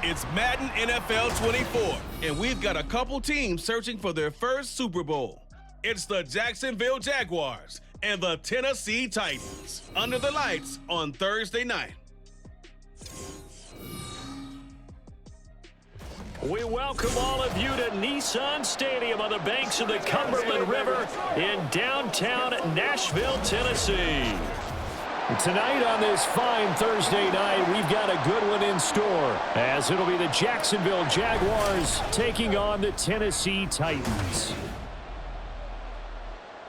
It's Madden NFL 24, and we've got a couple teams searching for their first Super Bowl. It's the Jacksonville Jaguars and the Tennessee Titans under the lights on Thursday night. We welcome all of you to Nissan Stadium on the banks of the Cumberland River in downtown Nashville, Tennessee. Tonight on this fine Thursday night, we've got a good one in store, as it'll be the Jacksonville Jaguars taking on the Tennessee Titans.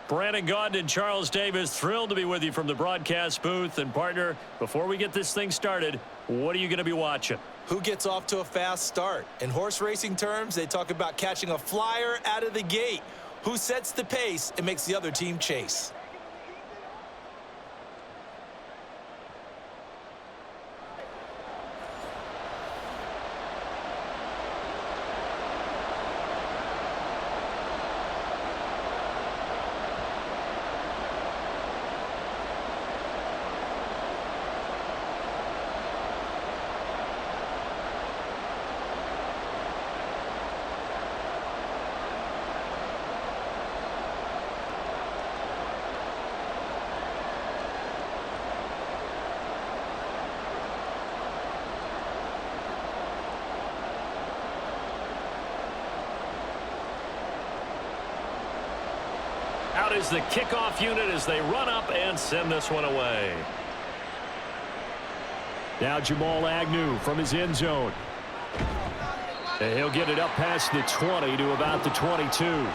Brandon Gaudin and Charles Davis, thrilled to be with you from the broadcast booth. And partner, before we get this thing started, what are you going to be watching? Who gets off to a fast start? In horse racing terms, they talk about catching a flyer out of the gate. Who sets the pace and makes the other team chase? Out is the kickoff unit as they run up and send this one away. Now Jamal Agnew from his end zone. And he'll get it up past the 20 to about the 22.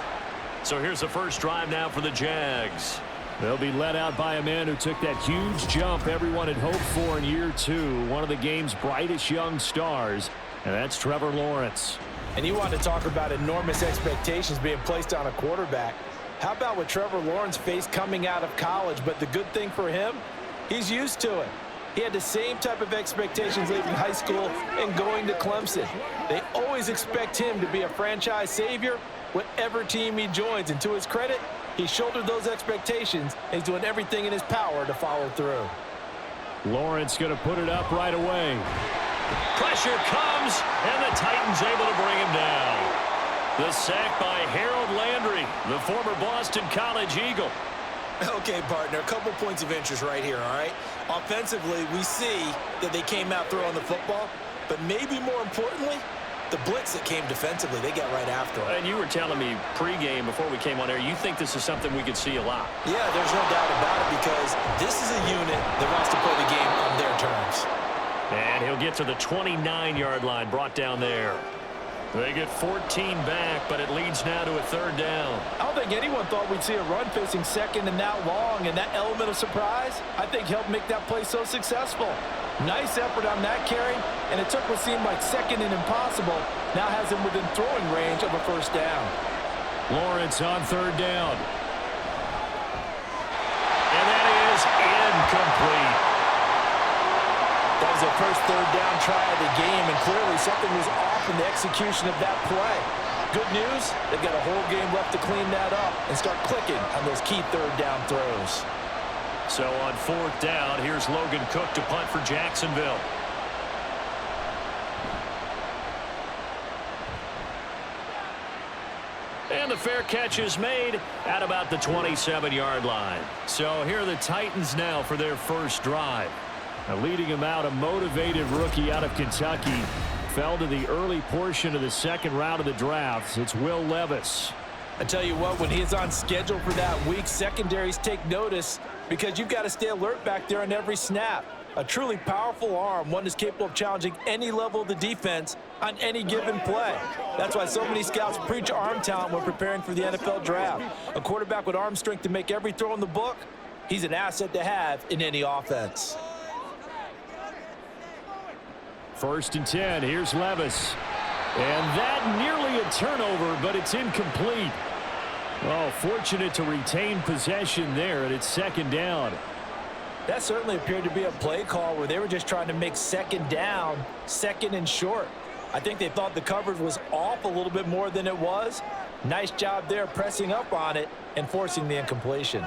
So here's the first drive now for the Jags. They'll be led out by a man who took that huge jump everyone had hoped for in year two. One of the game's brightest young stars, and that's Trevor Lawrence. And you want to talk about enormous expectations being placed on a quarterback. How about what Trevor Lawrence faced coming out of college? But the good thing for him, he's used to it. He had the same type of expectations leaving high school and going to Clemson. They always expect him to be a franchise savior, whatever team he joins. And to his credit, he shouldered those expectations, and he's doing everything in his power to follow through. Lawrence going to put it up right away. Pressure comes, and the Titans able to bring him down. The sack by Harold Landry, the former Boston College Eagle. Okay, partner, a couple points of interest right here, all right? Offensively, we see that they came out throwing the football, but maybe more importantly, the blitz that came defensively, they got right after it. And you were telling me pregame before we came on air, you think this is something we could see a lot. Yeah, there's no doubt about it, because this is a unit that wants to play the game on their terms. And he'll get to the 29-yard line, brought down there. They get 14 back, but it leads now to a third down. I don't think anyone thought we'd see a run facing second and that long, and that element of surprise, I think, helped make that play so successful. Nice effort on that carry, and it took what seemed like second and impossible, now has him within throwing range of a first down. Lawrence on third down. And that is incomplete. That was their first third down try of the game, and clearly something was off in the execution of that play. Good news, they've got a whole game left to clean that up and start clicking on those key third down throws. So on fourth down, here's Logan Cook to punt for Jacksonville. And the fair catch is made at about the 27-yard line. So here are the Titans now for their first drive. Now leading him out, a motivated rookie out of Kentucky. Fell to the early portion of the second round of the draft. It's Will Levis. I tell you what, when he's on schedule for that week, secondaries take notice because you've got to stay alert back there on every snap. A truly powerful arm, one that's capable of challenging any level of the defense on any given play. That's why so many scouts preach arm talent when preparing for the NFL draft. A quarterback with arm strength to make every throw in the book, he's an asset to have in any offense. First and 10, here's Levis. And that nearly a turnover, but it's incomplete. Oh, fortunate to retain possession there, and it's second down. That certainly appeared to be a play call where they were just trying to make second down, second and short. I think they thought the coverage was off a little bit more than it was. Nice job there pressing up on it and forcing the incompletion.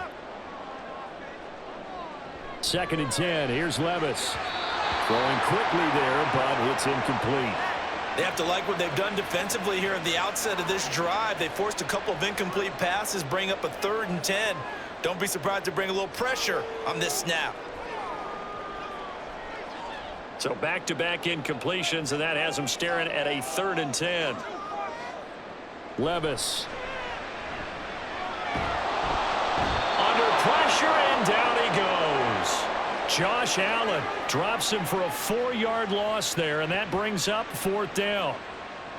Second and 10, here's Levis. Throwing quickly there, but it's incomplete. They have to like what they've done defensively here at the outset of this drive. They forced a couple of incomplete passes, bring up a 3rd and 10. Don't be surprised to bring a little pressure on this snap. So back-to-back incompletions, and that has them staring at a 3rd and 10. Levis. Under pressure, and down he goes. Josh Allen drops him for a 4-yard loss there, and that brings up 4th down.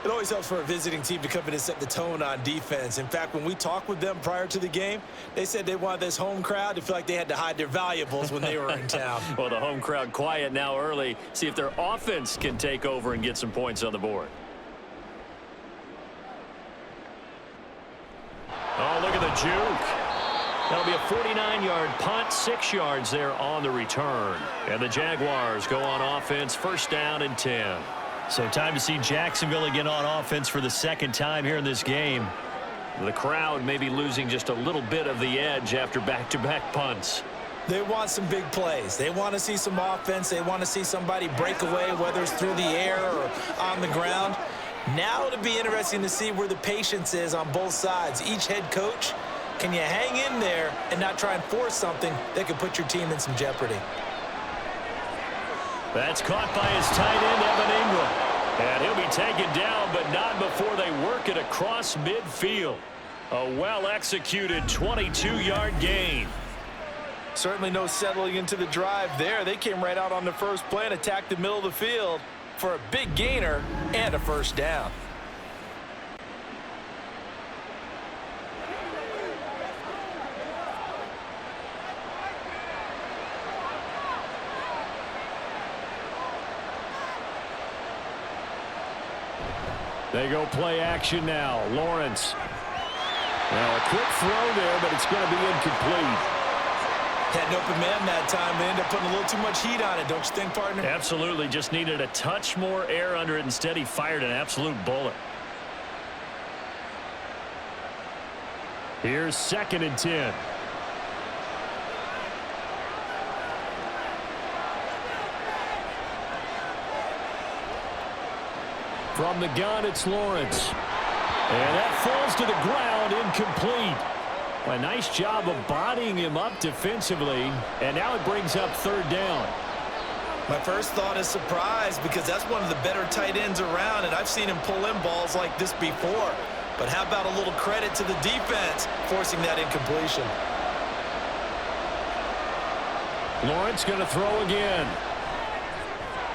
It always helps for a visiting team to come in and set the tone on defense. In fact, when we talked with them prior to the game, they said they wanted this home crowd to feel like they had to hide their valuables when they were in town. Well, the home crowd quiet now early. See if their offense can take over and get some points on the board. Oh, look at the juke. That'll be a 49-yard punt, 6 yards there on the return. And the Jaguars go on offense, 1st down and 10. So time to see Jacksonville again on offense for the 2nd time here in this game. The crowd may be losing just a little bit of the edge after back-to-back punts. They want some big plays. They want to see some offense. They want to see somebody break away, whether it's through the air or on the ground. Now it'll be interesting to see where the patience is on both sides. Each head coach, can you hang in there and not try and force something that could put your team in some jeopardy? That's caught by his tight end, Evan Ingram. And he'll be taken down, but not before they work it across midfield. A well-executed 22-yard gain. Certainly no settling into the drive there. They came right out on the first play and attacked the middle of the field for a big gainer and a 1st down. They go play action now. Lawrence. Now a quick throw there, but it's going to be incomplete. Had an open man that time. They end up putting a little too much heat on it, don't you think, partner? Absolutely. Just needed a touch more air under it. Instead, he fired an absolute bullet. Here's 2nd and 10. From the gun, it's Lawrence. And that falls to the ground, incomplete. A nice job of bodying him up defensively, and now it brings up 3rd down. My first thought is surprise, because that's one of the better tight ends around, and I've seen him pull in balls like this before. But how about a little credit to the defense forcing that incompletion? Lawrence going to throw again.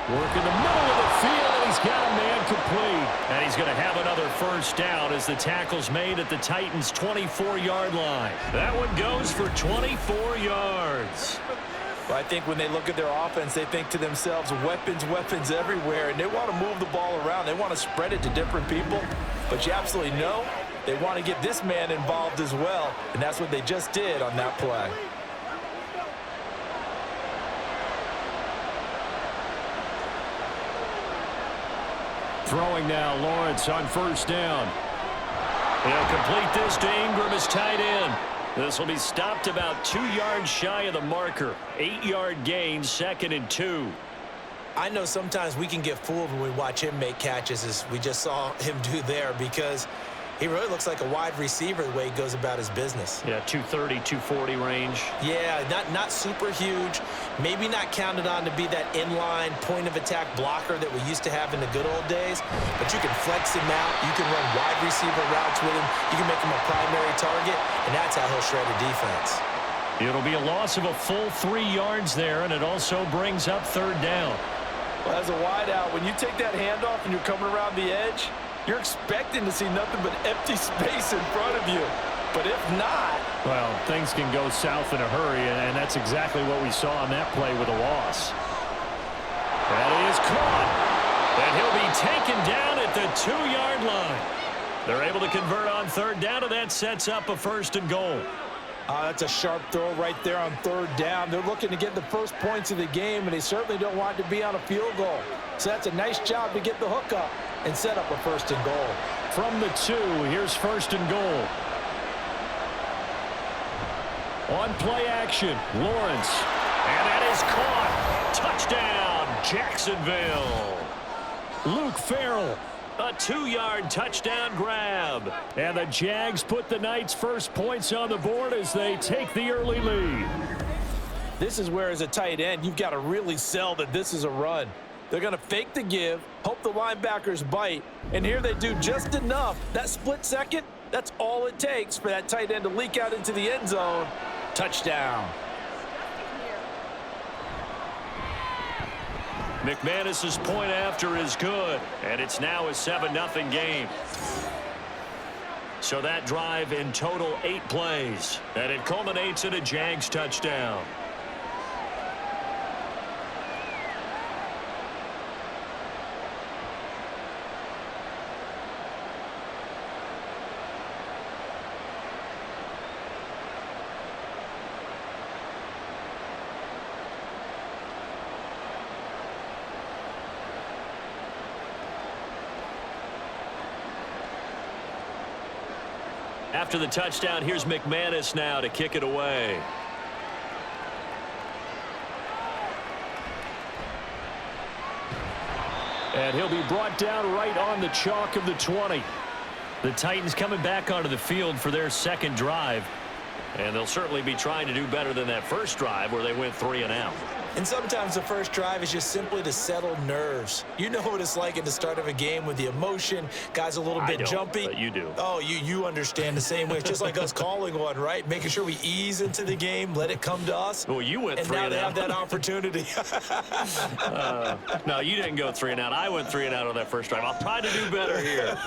Work in the middle of the field, and he's got a man complete. And he's going to have another 1st down as the tackle's made at the Titans' 24-yard line. That one goes for 24 yards. Well, I think when they look at their offense, they think to themselves, weapons, weapons everywhere, and they want to move the ball around. They want to spread it to different people. But you absolutely know they want to get this man involved as well, and that's what they just did on that play. Throwing now, Lawrence on 1st down. He'll complete this to Ingram as tight end. This will be stopped about 2 yards shy of the marker. 8-yard gain, 2nd and 2. I know sometimes we can get fooled when we watch him make catches, as we just saw him do there, because he really looks like a wide receiver the way he goes about his business. Yeah, 230, 240 range. Yeah, not super huge. Maybe not counted on to be that inline point-of-attack blocker that we used to have in the good old days. But you can flex him out. You can run wide receiver routes with him. You can make him a primary target, and that's how he'll shred a defense. It'll be a loss of a full 3 yards there, and it also brings up 3rd down. Well, as a wideout, when you take that handoff and you're coming around the edge, you're expecting to see nothing but empty space in front of you. But if not... well, things can go south in a hurry, and that's exactly what we saw on that play with a loss. That is caught. And he'll be taken down at the 2-yard line. They're able to convert on 3rd down, and that sets up a 1st and goal. That's a sharp throw right there on 3rd down. They're looking to get the first points of the game, and they certainly don't want to be on a field goal. So that's a nice job to get the hook up and set up a 1st and goal. From the 2, here's 1st and goal. On play action, Lawrence. And that is caught. Touchdown, Jacksonville. Luke Farrell A 2-yard touchdown grab. And the Jags put the Knights' first points on the board as they take the early lead. This is where, as a tight end, you've got to really sell that this is a run. They're going to fake the give, hope the linebackers bite, and here they do just enough. That split second, that's all it takes for that tight end to leak out into the end zone. Touchdown. McManus's point after is good, and it's now a 7-0 game. So that drive in total 8 plays, and it culminates in a Jags touchdown. After the touchdown, here's McManus now to kick it away. And he'll be brought down right on the chalk of the 20. The Titans coming back onto the field for their second drive. And they'll certainly be trying to do better than that first drive where they went 3 and out. And sometimes the first drive is just simply to settle nerves. You know what it's like at the start of a game with the emotion. Guys a little bit jumpy. But you do. Oh, you understand the same way. It's just like us calling one, right? Making sure we ease into the game, let it come to us. Well, you went 3 and out. And now they have that opportunity. No, you didn't go 3 and out. I went 3 and out on that first drive. I'll try to do better here.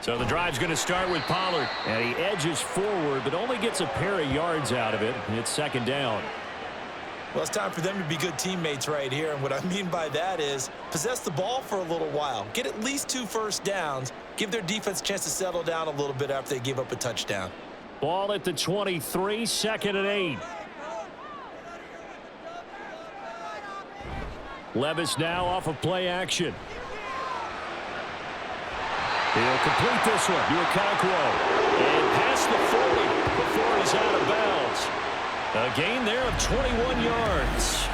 So the drive's going to start with Pollard. And he edges forward, but only gets a pair of yards out of it. It's second down. Well, it's time for them to be good teammates right here. And what I mean by that is possess the ball for a little while. Get at least 2 first downs. Give their defense a chance to settle down a little bit after they give up a touchdown. Ball at the 23, second and 8. Levis now off of play action. He'll complete this one to Okonkwo. And past the 40 before he's out of bounds. A gain there of 21 yards.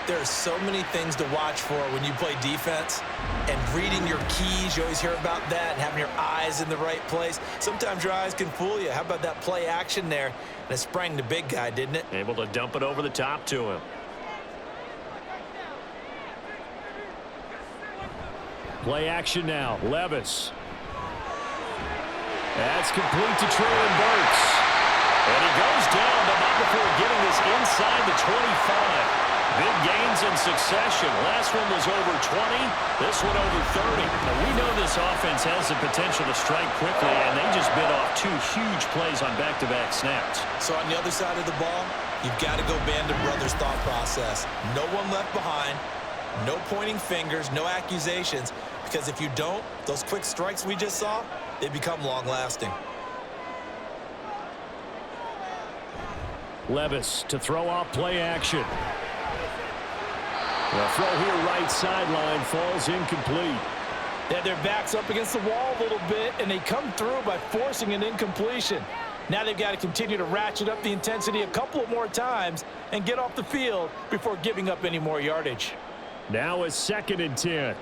There are so many things to watch for when you play defense. And reading your keys, you always hear about that, and having your eyes in the right place. Sometimes your eyes can fool you. How about that play action there? And it sprang the big guy, didn't it? Able to dump it over the top to him. Play action now. Levis. That's complete to Traylon Burks. And he goes down, but not before getting this inside the 25. Big gains in succession. Last one was over 20. This one over 30. Now, we know this offense has the potential to strike quickly, and they just bit off 2 huge plays on back-to-back snaps. So on the other side of the ball, you've got to go Band of Brothers thought process. No one left behind. No pointing fingers. No accusations. Because if you don't, those quick strikes we just saw, they become long-lasting. Levis to throw off play action. The throw here right sideline falls incomplete. They had their backs up against the wall a little bit, and they come through by forcing an incompletion. Now they've got to continue to ratchet up the intensity a couple of more times and get off the field before giving up any more yardage. Now a 2nd and 10.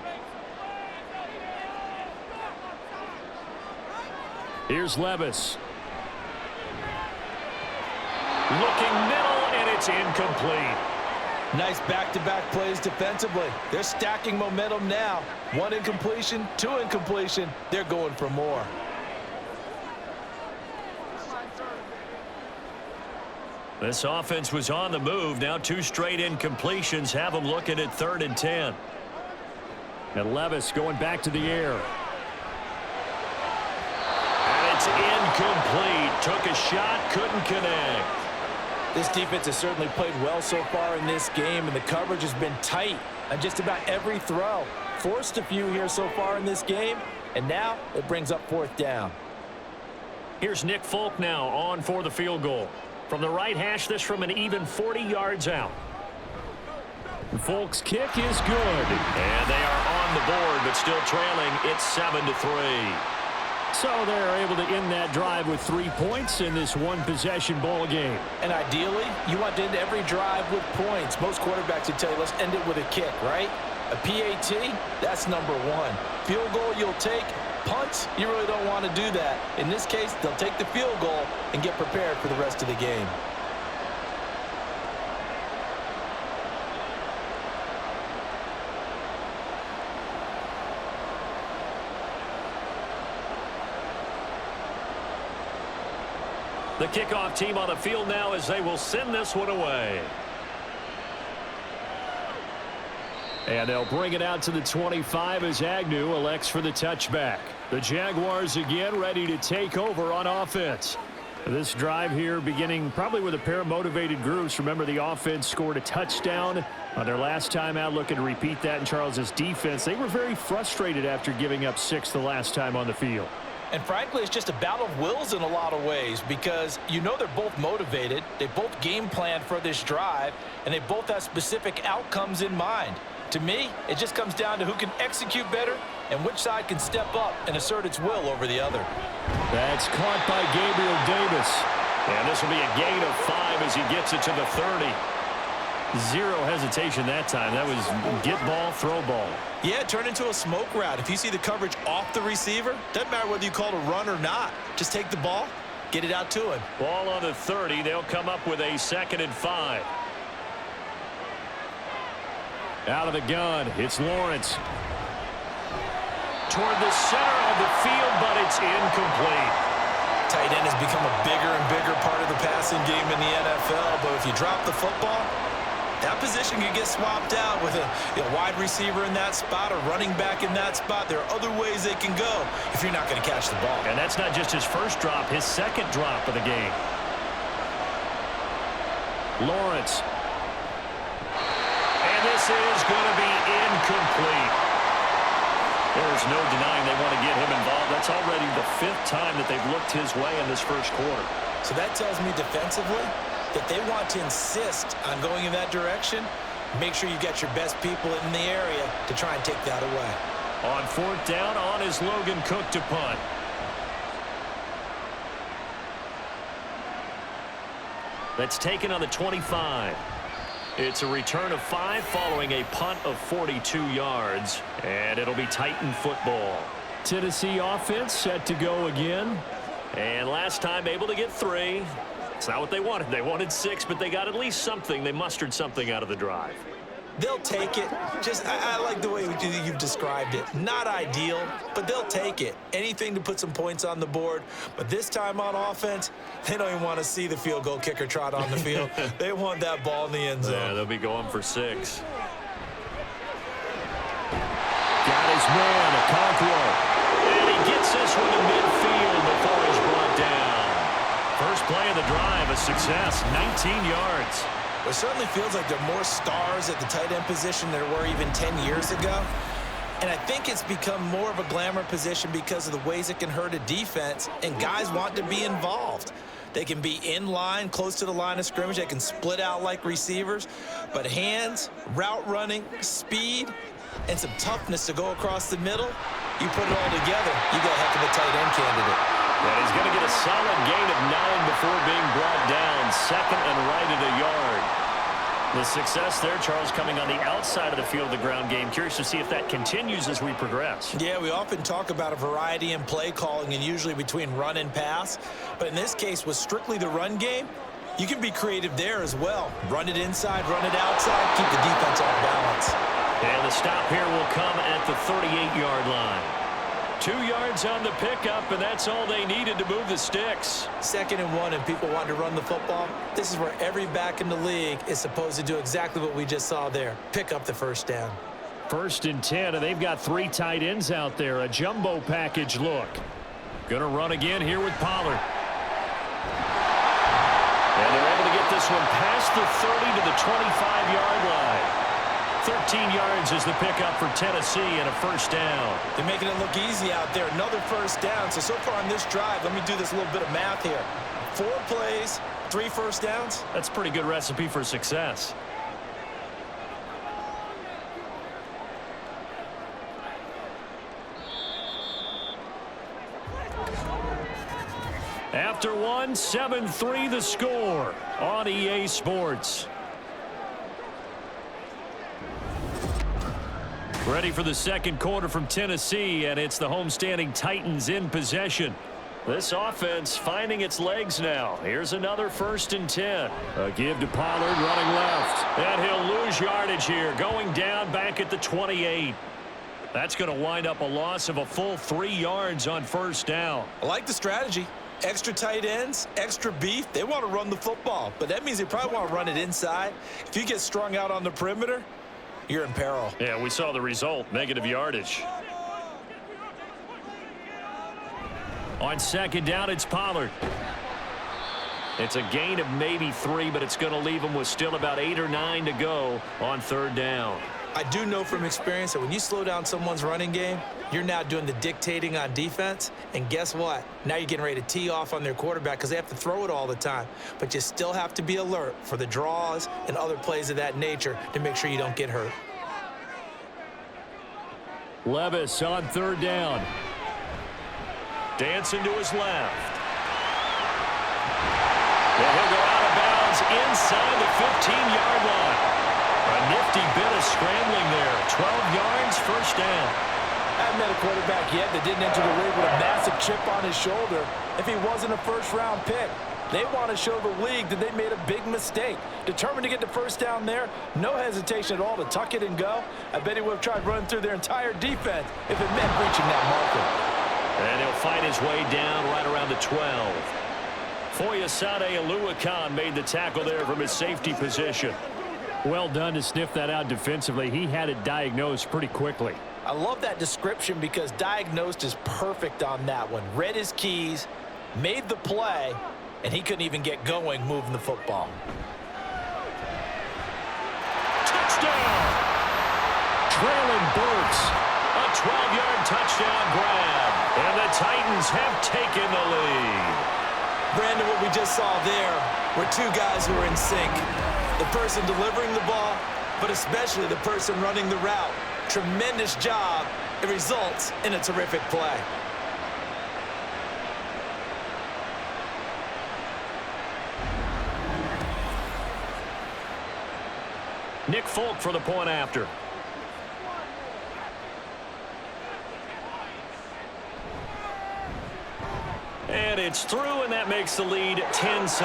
Here's Levis. Looking middle, and it's incomplete. Nice back-to-back plays defensively. They're stacking momentum now. 1 incompletion, 2 incompletion. They're going for more. This offense was on the move. Now 2 straight incompletions have them looking at 3rd and 10. And Levis going back to the air. And it's incomplete. Took a shot, couldn't connect. This defense has certainly played well so far in this game, and the coverage has been tight on just about every throw. Forced a few here so far in this game, and now it brings up 4th down. Here's Nick Folk now on for the field goal. From the right hash, this from an even 40 yards out. Folk's kick is good. And they are on the board, but still trailing. It's 7-3. So they're able to end that drive with 3 points in this one-possession ball game. And ideally, you want to end every drive with points. Most quarterbacks would tell you, let's end it with a kick, right? A PAT, that's number one. Field goal you'll take. Punts, you really don't want to do that. In this case, they'll take the field goal and get prepared for the rest of the game. The kickoff team on the field now as they will send this one away. And they'll bring it out to the 25 as Agnew elects for the touchback. The Jaguars again ready to take over on offense. This drive here beginning probably with a pair of motivated groups. Remember, the offense scored a touchdown on their last time out, looking to repeat that in Charles's defense. They were very frustrated after giving up 6 the last time on the field. And frankly, it's just a battle of wills in a lot of ways because you know they're both motivated. They both game planned for this drive, and they both have specific outcomes in mind. To me, it just comes down to who can execute better and which side can step up and assert its will over the other. That's caught by Gabriel Davis. And this will be a gain of 5 as he gets it to the 30. Zero hesitation that time. That was get ball, throw ball. Yeah, it turned into a smoke route. If you see the coverage off the receiver, doesn't matter whether you call it a run or not. Just take the ball, get it out to him. Ball on the 30. They'll come up with a 2nd and 5. Out of the gun, it's Lawrence. Toward the center of the field, but it's incomplete. Tight end has become a bigger and bigger part of the passing game in the NFL, but if you drop the football, that position can get swapped out with a wide receiver in that spot or running back in that spot. There are other ways they can go if you're not going to catch the ball. And that's not just his first drop, his 2nd drop of the game. Lawrence. And this is going to be incomplete. There's no denying they want to get him involved. That's already the 5th time that they've looked his way in this first quarter. So that tells me defensively that they want to insist on going in that direction. Make sure you get your best people in the area to try and take that away. On 4th down, on is Logan Cook to punt. That's taken on the 25. It's a return of 5 following a punt of 42 yards. And it'll be Titan football. Tennessee offense set to go again. And last time able to get 3. It's not what they wanted. They wanted 6, but they got at least something. They mustered something out of the drive. They'll take it. I like the way you've described it. Not ideal, but they'll take it. Anything to put some points on the board. But this time on offense, they don't even want to see the field goal kicker trot on the field. They want that ball in the end zone. Yeah, they'll be going for 6. Got his man, Okonkwo. And he gets this one to midfield before he's brought down. First play of the drive, a success, 19 yards. It certainly feels like there are more stars at the tight end position than there were even 10 years ago. And I think it's become more of a glamour position because of the ways it can hurt a defense, and guys want to be involved. They can be in line, close to the line of scrimmage. They can split out like receivers. But hands, route running, speed, and some toughness to go across the middle, you put it all together, you got a heck of a tight end candidate. And he's going to get a solid gain of 9 before being brought down. 2nd and right at a yard. The success there, Charles, coming on the outside of the field, the ground game. Curious to see if that continues as we progress. Yeah, we often talk about a variety in play calling and usually between run and pass. But in this case, with strictly the run game, you can be creative there as well. Run it inside, run it outside, keep the defense off balance. And the stop here will come at the 38-yard line. 2 yards on the pickup, and that's all they needed to move the sticks. 2nd and 1, and people want to run the football. This is where every back in the league is supposed to do exactly what we just saw there. Pick up the 1st down. 1st and 10, and they've got 3 tight ends out there. A jumbo package look. Gonna run again here with Pollard. And they're able to get this one past the 30 to the 25-yard line. 13 yards is the pickup for Tennessee and a 1st down. They're making it look easy out there. Another 1st down. So far on this drive, let me do this little bit of math here. 4 plays, 3 1st downs. That's a pretty good recipe for success. After 1, 7-3 the score on EA Sports. Ready for the second quarter from Tennessee, and it's the homestanding Titans in possession. This offense finding its legs now. Here's another 1st and 10. A give to Pollard running left. And he'll lose yardage here, going down back at the 28. That's going to wind up a loss of a full 3 yards on 1st down. I like the strategy. Extra tight ends, extra beef. They want to run the football, but that means they probably want to run it inside. If you get strung out on the perimeter, you're in peril. Yeah, we saw the result, negative yardage. On 2nd down, it's Pollard. It's a gain of maybe 3, but it's going to leave him with still about 8 or 9 to go on 3rd down. I do know from experience that when you slow down someone's running game, you're now doing the dictating on defense. And guess what? Now you're getting ready to tee off on their quarterback because they have to throw it all the time. But you still have to be alert for the draws and other plays of that nature to make sure you don't get hurt. Levis on 3rd down. Dancing to his left. And he'll go out of bounds inside the 15-yard line. A nifty bit of scrambling there. 12 yards, 1st down. I haven't met a quarterback yet that didn't enter the league with a massive chip on his shoulder if he wasn't a 1st-round pick. They want to show the league that they made a big mistake. Determined to get the 1st down there, no hesitation at all to tuck it and go. I bet he would have tried running through their entire defense if it meant reaching that marker. And he'll fight his way down right around the 12. Foyesade Oluwakan made the tackle there from his safety position. Well done to sniff that out defensively. He had it diagnosed pretty quickly. I love that description because diagnosed is perfect on that one. Read his keys, made the play, and he couldn't even get going moving the football. Touchdown! Traylon Burks. A 12-yard touchdown grab. And the Titans have taken the lead. Brandon, what we just saw there were 2 guys who were in sync. The person delivering the ball, but especially the person running the route. Tremendous job. It results in a terrific play. Nick Folk for the point after. And it's through, and that makes the lead 10-7.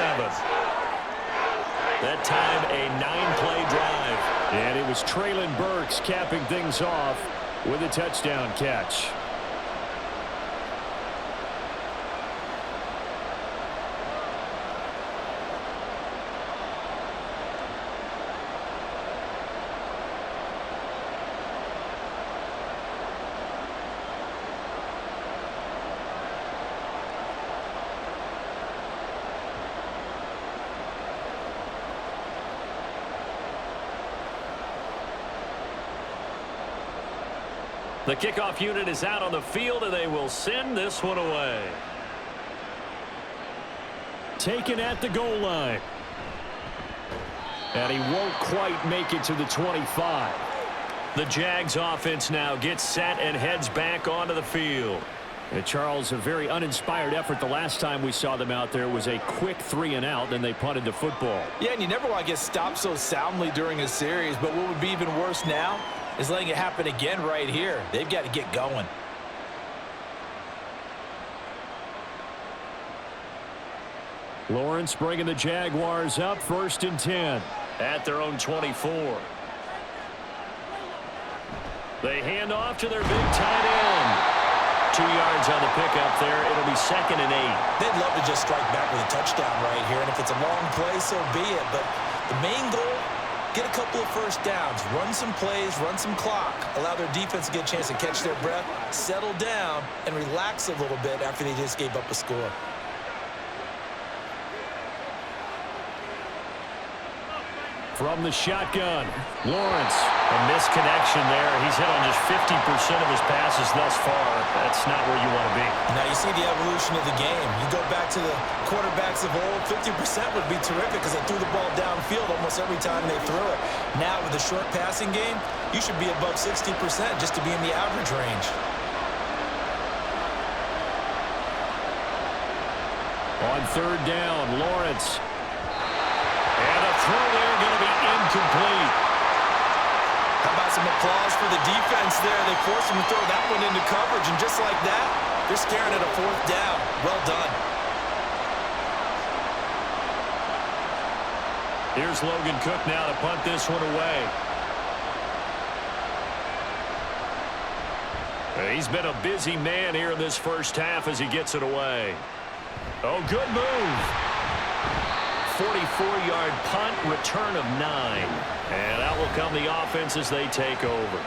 That time, a 9-play drive. And it was Traylon Burks capping things off with a touchdown catch. The kickoff unit is out on the field, and they will send this one away. Taken at the goal line. And he won't quite make it to the 25. The Jags offense now gets set and heads back onto the field. And Charles, a very uninspired effort the last time we saw them out there was a quick 3-and-out, and they punted the football. Yeah, and you never want to get stopped so soundly during a series, but what would be even worse now is letting it happen again right here. They've got to get going. Lawrence bringing the Jaguars up, 1st and 10. At their own 24. They hand off to their big tight end. 2 yards on the pickup there. It'll be 2nd and 8. They'd love to just strike back with a touchdown right here, and if it's a long play, so be it. But the main goal, get a couple of 1st downs, run some plays, run some clock, allow their defense to get a chance to catch their breath, settle down, and relax a little bit after they just gave up a score. From the shotgun, Lawrence. A misconnection there. He's hit on just 50% of his passes thus far. That's not where you want to be. Now you see the evolution of the game. You go back to the quarterbacks of old, 50% would be terrific because they threw the ball downfield almost every time they threw it. Now with the short passing game, you should be above 60% just to be in the average range. On 3rd down, Lawrence. And a throw there going to be incomplete. How about Some applause for the defense there. They forced him to throw that one into coverage, and just like that, they're staring at a 4th down. Well done. Here's Logan Cook now to punt this one away. He's been a busy man here in this first half as he gets it away. Oh, good move. 44-yard punt, return of 9. And out will come the offense as they take over.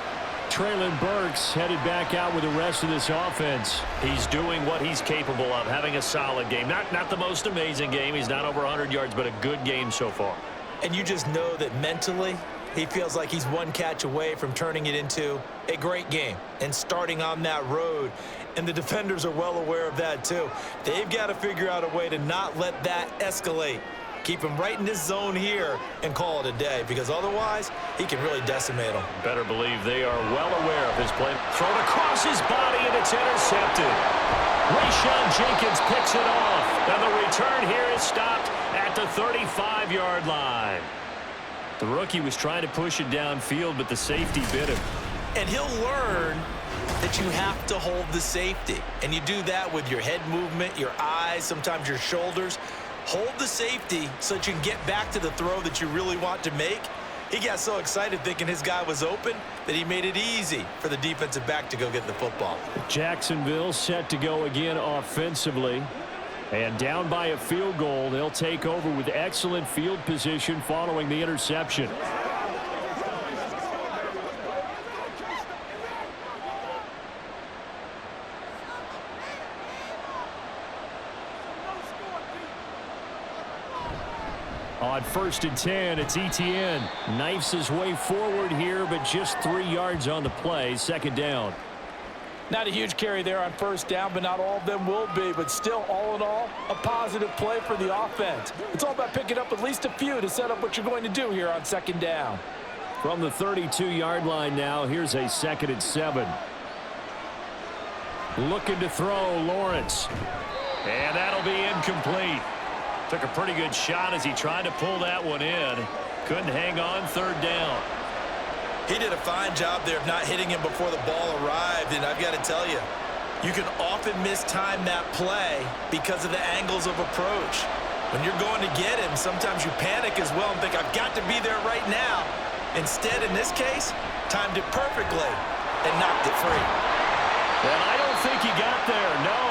Traylon Burks headed back out with the rest of this offense. He's doing what he's capable of, having a solid game. Not the most amazing game. He's not over 100 yards, but a good game so far. And you just know that mentally, he feels like he's one catch away from turning it into a great game and starting on that road. And the defenders are well aware of that too. They've got to figure out a way to not let that escalate. Keep him right in this zone here and call it a day, because otherwise he can really decimate them. Better believe they are well aware of his play. Thrown across his body, and it's intercepted. Rayshon Jenkins picks it off. And the return here is stopped at the 35-yard line. The rookie was trying to push it downfield, but the safety bit him. And he'll learn that you have to hold the safety. And you do that with your head movement, your eyes, sometimes your shoulders. Hold the safety so that you can get back to the throw that you really want to make. He got so excited thinking his guy was open that he made it easy for the defensive back to go get the football. Jacksonville set to go again offensively. And down by a field goal, they'll take over with excellent field position following the interception. On 1st and 10, it's Etienne. Knifes his way forward here, but just 3 yards on the play. 2nd down. Not a huge carry there on 1st down, but not all of them will be. But still, all in all, a positive play for the offense. It's all about picking up at least a few to set up what you're going to do here on 2nd down. From the 32-yard line now, here's a 2nd and 7. Looking to throw, Lawrence. And that'll be incomplete. Took a pretty good shot as he tried to pull that one in. Couldn't hang on 3rd down. He did a fine job there of not hitting him before the ball arrived, and I've got to tell you, you can often mistime that play because of the angles of approach. When you're going to get him, sometimes you panic as well and think, I've got to be there right now. Instead, in this case, timed it perfectly and knocked it free. And I don't think he got there, no.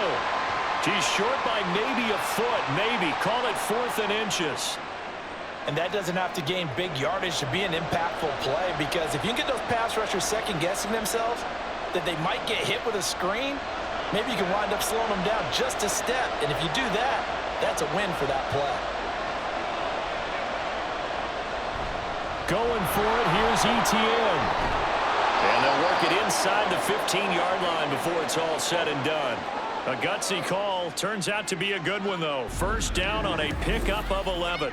He's short by maybe a foot, maybe. Call it 4th and inches. And that doesn't have to gain big yardage to be an impactful play, because if you can get those pass rushers second-guessing themselves that they might get hit with a screen, maybe you can wind up slowing them down just a step. And if you do that, that's a win for that play. Going for it, here's Etienne. And they'll work it inside the 15-yard line before it's all said and done. A gutsy call. Turns out to be a good one, though. 1st down on a pickup of 11.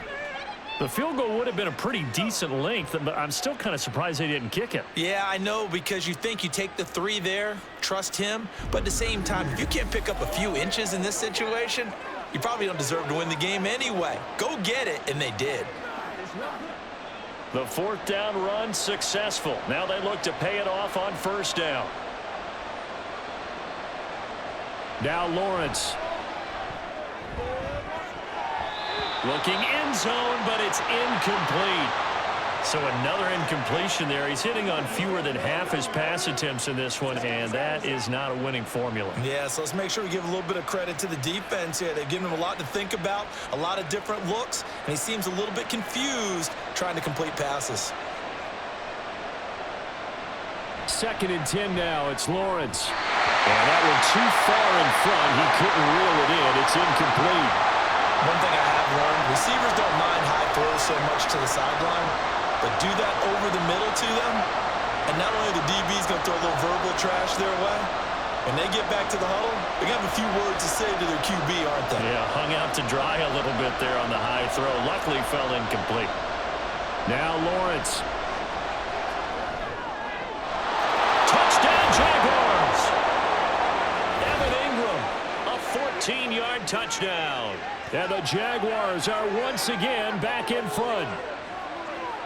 The field goal would have been a pretty decent length, but I'm still kind of surprised they didn't kick it. Yeah, I know, because you think you take the 3 there, trust him. But at the same time, if you can't pick up a few inches in this situation, you probably don't deserve to win the game anyway. Go get it, and they did. The 4th down run successful. Now they look to pay it off on 1st down. Now Lawrence. Looking end zone, but it's incomplete. So another incompletion there. He's hitting on fewer than half his pass attempts in this one, and that is not a winning formula. Yeah, so let's make sure we give a little bit of credit to the defense here. They've given him a lot to think about, a lot of different looks, and he seems a little bit confused trying to complete passes. 2nd and 10 now. It's Lawrence. And that one too far in front. He couldn't reel it in. It's incomplete. One thing I have learned, receivers don't mind high throws so much to the sideline, but do that over the middle to them, and not only the DB's going to throw a little verbal trash their way, when they get back to the huddle, they're going to have a few words to say to their QB, aren't they? Yeah, hung out to dry a little bit there on the high throw. Luckily fell incomplete. Now Lawrence. Touchdown, Jaguars! Evan Ingram, a 14-yard touchdown. And the Jaguars are once again back in front.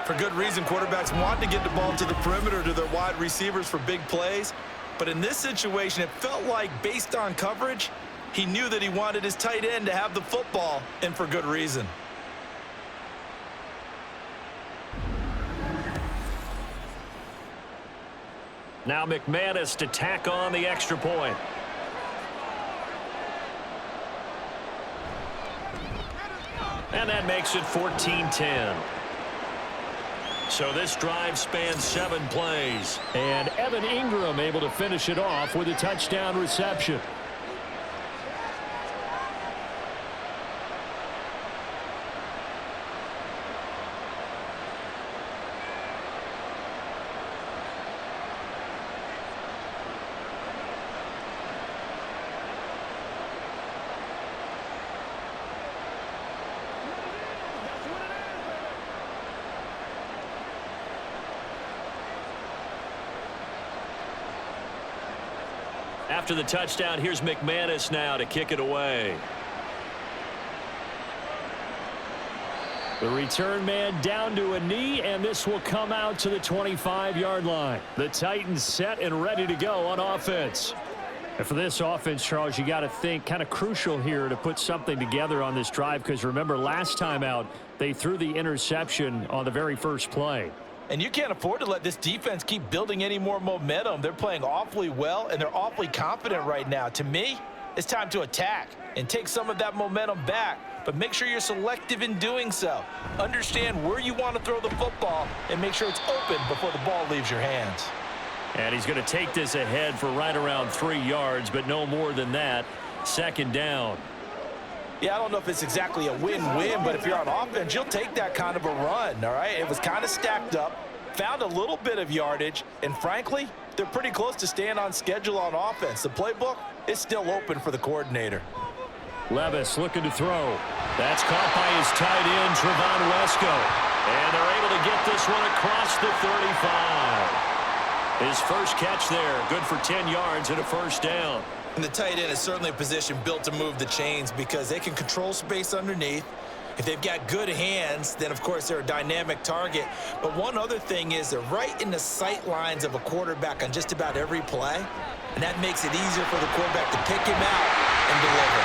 For good reason, quarterbacks want to get the ball to the perimeter to their wide receivers for big plays. But in this situation, it felt like, based on coverage, he knew that he wanted his tight end to have the football, and for good reason. Now McManus to tack on the extra point. And that makes it 14-10. So this drive spans 7 plays. And Evan Ingram able to finish it off with a touchdown reception. After the touchdown, here's McManus now to kick it away. The return man down to a knee, and this will come out to the 25-yard line. The Titans set and ready to go on offense. And for this offense, Charles, you got to think kind of crucial here to put something together on this drive, because remember last time out they threw the interception on the very first play. And you can't afford to let this defense keep building any more momentum. They're playing awfully well, and they're awfully confident right now. To me, it's time to attack and take some of that momentum back, but make sure you're selective in doing so. Understand where you want to throw the football and make sure it's open before the ball leaves your hands. And he's going to take this ahead for right around 3 yards, but no more than that. Second down. Yeah, I don't know if it's exactly a win-win, but if you're on offense, you'll take that kind of a run, all right? It was kind of stacked up, found a little bit of yardage, and frankly, they're pretty close to staying on schedule on offense. The playbook is still open for the coordinator. Levis looking to throw. That's caught by his tight end, Trevon Wesco. And they're able to get this one across the 35. His first catch there, good for 10 yards and a first down. And the tight end is certainly a position built to move the chains because they can control space underneath. If they've got good hands, then, of course, they're a dynamic target. But one other thing is they're right in the sight lines of a quarterback on just about every play, and that makes it easier for the quarterback to pick him out and deliver.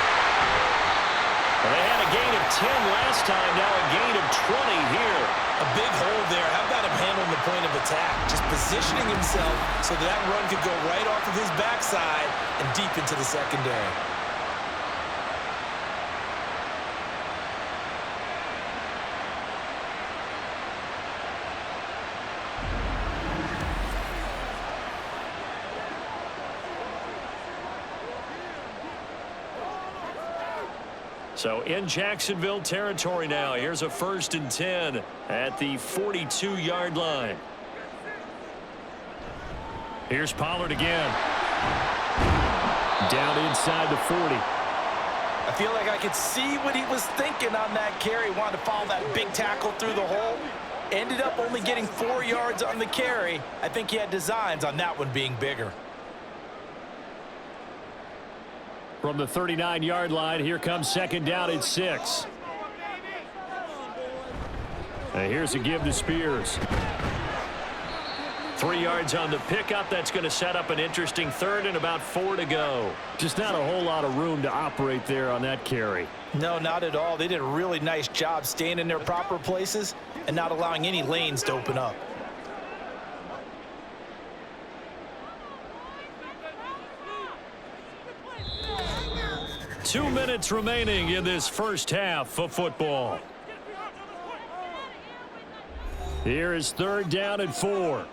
Well, they had a gain of 10 last time, now a gain of 20 here. A big hole there. How about him handling the point of attack? Just positioning himself so that run could go right off of his backside and deep into the secondary. So in Jacksonville territory now. Here's a 1st and 10 at the 42-yard line. Here's Pollard again. Down inside the 40. I feel like I could see what he was thinking on that carry. Wanted to follow that big tackle through the hole. Ended up only getting 4 yards on the carry. I think he had designs on that one being bigger. From the 39-yard line, here comes 2nd down and 6. And here's a give to Spears. 3 yards on the pickup. That's going to set up an interesting 3rd and about 4 to go. Just not a whole lot of room to operate there on that carry. No, not at all. They did a really nice job staying in their proper places and not allowing any lanes to open up. Two minutes remaining in this first half of football. Here is 3rd down and 4.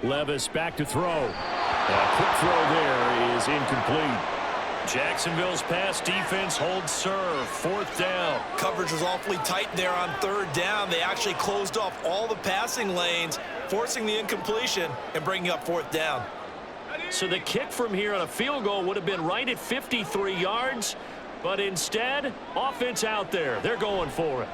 Levis back to throw. A quick throw there is incomplete. Jacksonville's pass defense holds serve. 4th down. Coverage was awfully tight there on 3rd down. They actually closed off all the passing lanes, forcing the incompletion and bringing up 4th down. So the kick from here on a field goal would have been right at 53 yards, but instead, offense out there. They're going for it.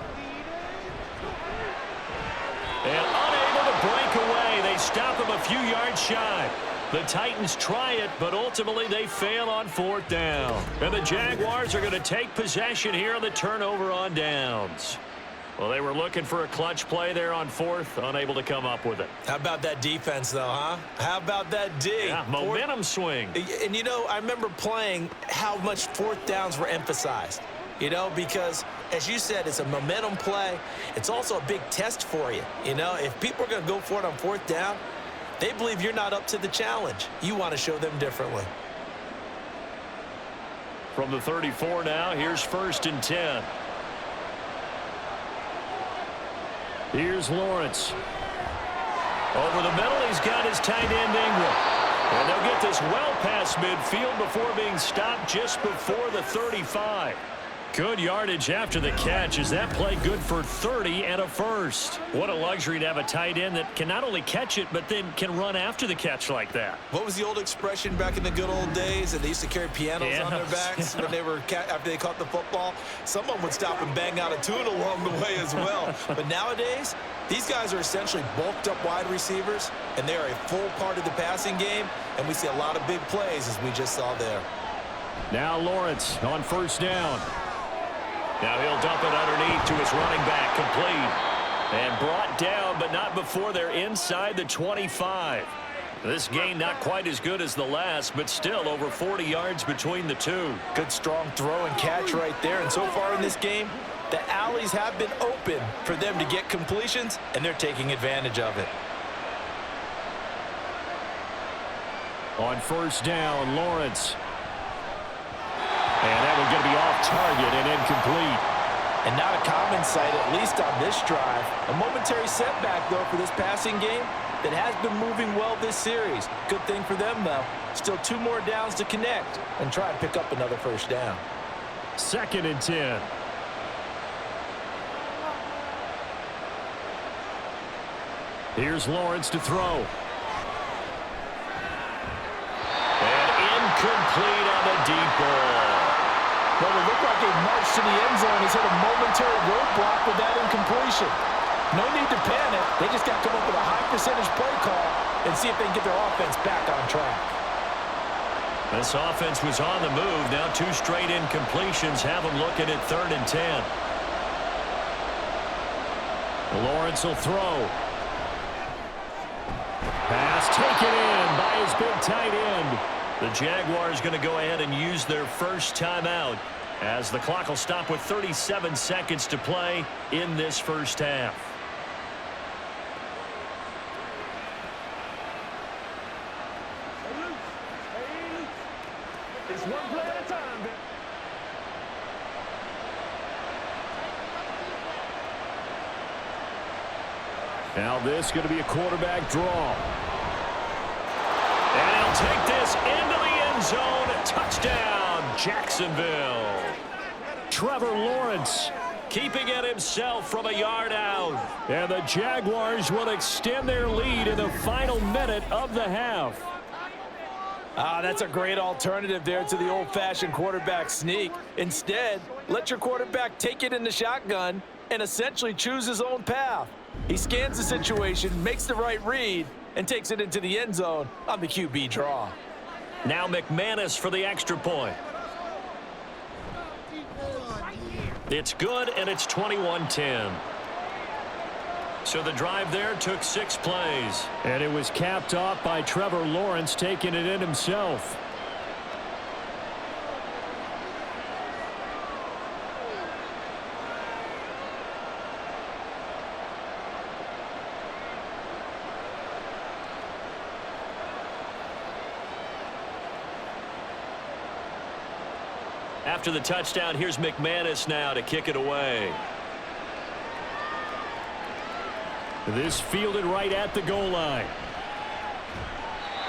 And unable to break away. They stop him a few yards shy. The Titans try it, but ultimately they fail on 4th down. And the Jaguars are going to take possession here on the turnover on downs. Well, they were looking for a clutch play there on 4th, unable to come up with it. How about that defense, though, huh? How about that D? Yeah, momentum swing. And, you know, I remember playing how much 4th downs were emphasized. You know, because, as you said, it's a momentum play. It's also a big test for you. You know, if people are going to go for it on 4th down, they believe you're not up to the challenge. You want to show them differently. From the 34 now, here's 1st and 10. Here's Lawrence. Over the middle, he's got his tight end Ingram. And they'll get this well past midfield before being stopped just before the 35. Good yardage after the catch. Is that play good for 30 and a first? What a luxury to have a tight end that can not only catch it, but then can run after the catch like that. What was the old expression back in the good old days? That they used to carry pianos on their backs when they were after they caught the football. Someone would stop and bang out a tune along the way as well. But nowadays, these guys are essentially bulked up wide receivers, and they are a full part of the passing game, and we see a lot of big plays as we just saw there. Now Lawrence on 1st down. Now he'll dump it underneath to his running back, complete. And brought down, but not before they're inside the 25. This gain not quite as good as the last, but still over 40 yards between the two. Good strong throw and catch right there. And so far in this game, the alleys have been open for them to get completions, and they're taking advantage of it. On 1st down, Lawrence. And that one going to be off target and incomplete. And not a common sight, at least on this drive. A momentary setback, though, for this passing game that has been moving well this series. Good thing for them, though. Still 2 more downs to connect and try and pick up another 1st down. 2nd and 10. Here's Lawrence to throw. And incomplete on the deep ball. Well, it looked like they marched to the end zone. He's hit a momentary roadblock with that incompletion. No need to panic. They just got to come up with a high percentage play call and see if they can get their offense back on track. This offense was on the move. Now 2 straight incompletions have them looking at 3rd and 10. Lawrence will throw. Pass taken in by his big tight end. The Jaguars going to go ahead and use their first timeout as the clock will stop with 37 seconds to play in this first half. It's one play at a time, man. Now this is going to be a quarterback draw. And he'll take this into the end zone. Touchdown, Jacksonville. Trevor Lawrence Keeping it himself from a yard out. And the Jaguars will extend their lead in the final minute of the half. That's a great alternative there to the old-fashioned quarterback sneak. Instead, let your quarterback take it in the shotgun and essentially choose his own path. He scans the situation, makes the right read, and takes it into the end zone on the QB draw. Now McManus for the extra point. It's good, and it's 21-10. So the drive there took 6 plays. And it was capped off by Trevor Lawrence taking it in himself. After the touchdown, here's McManus now to kick it away. This fielded right at the goal line.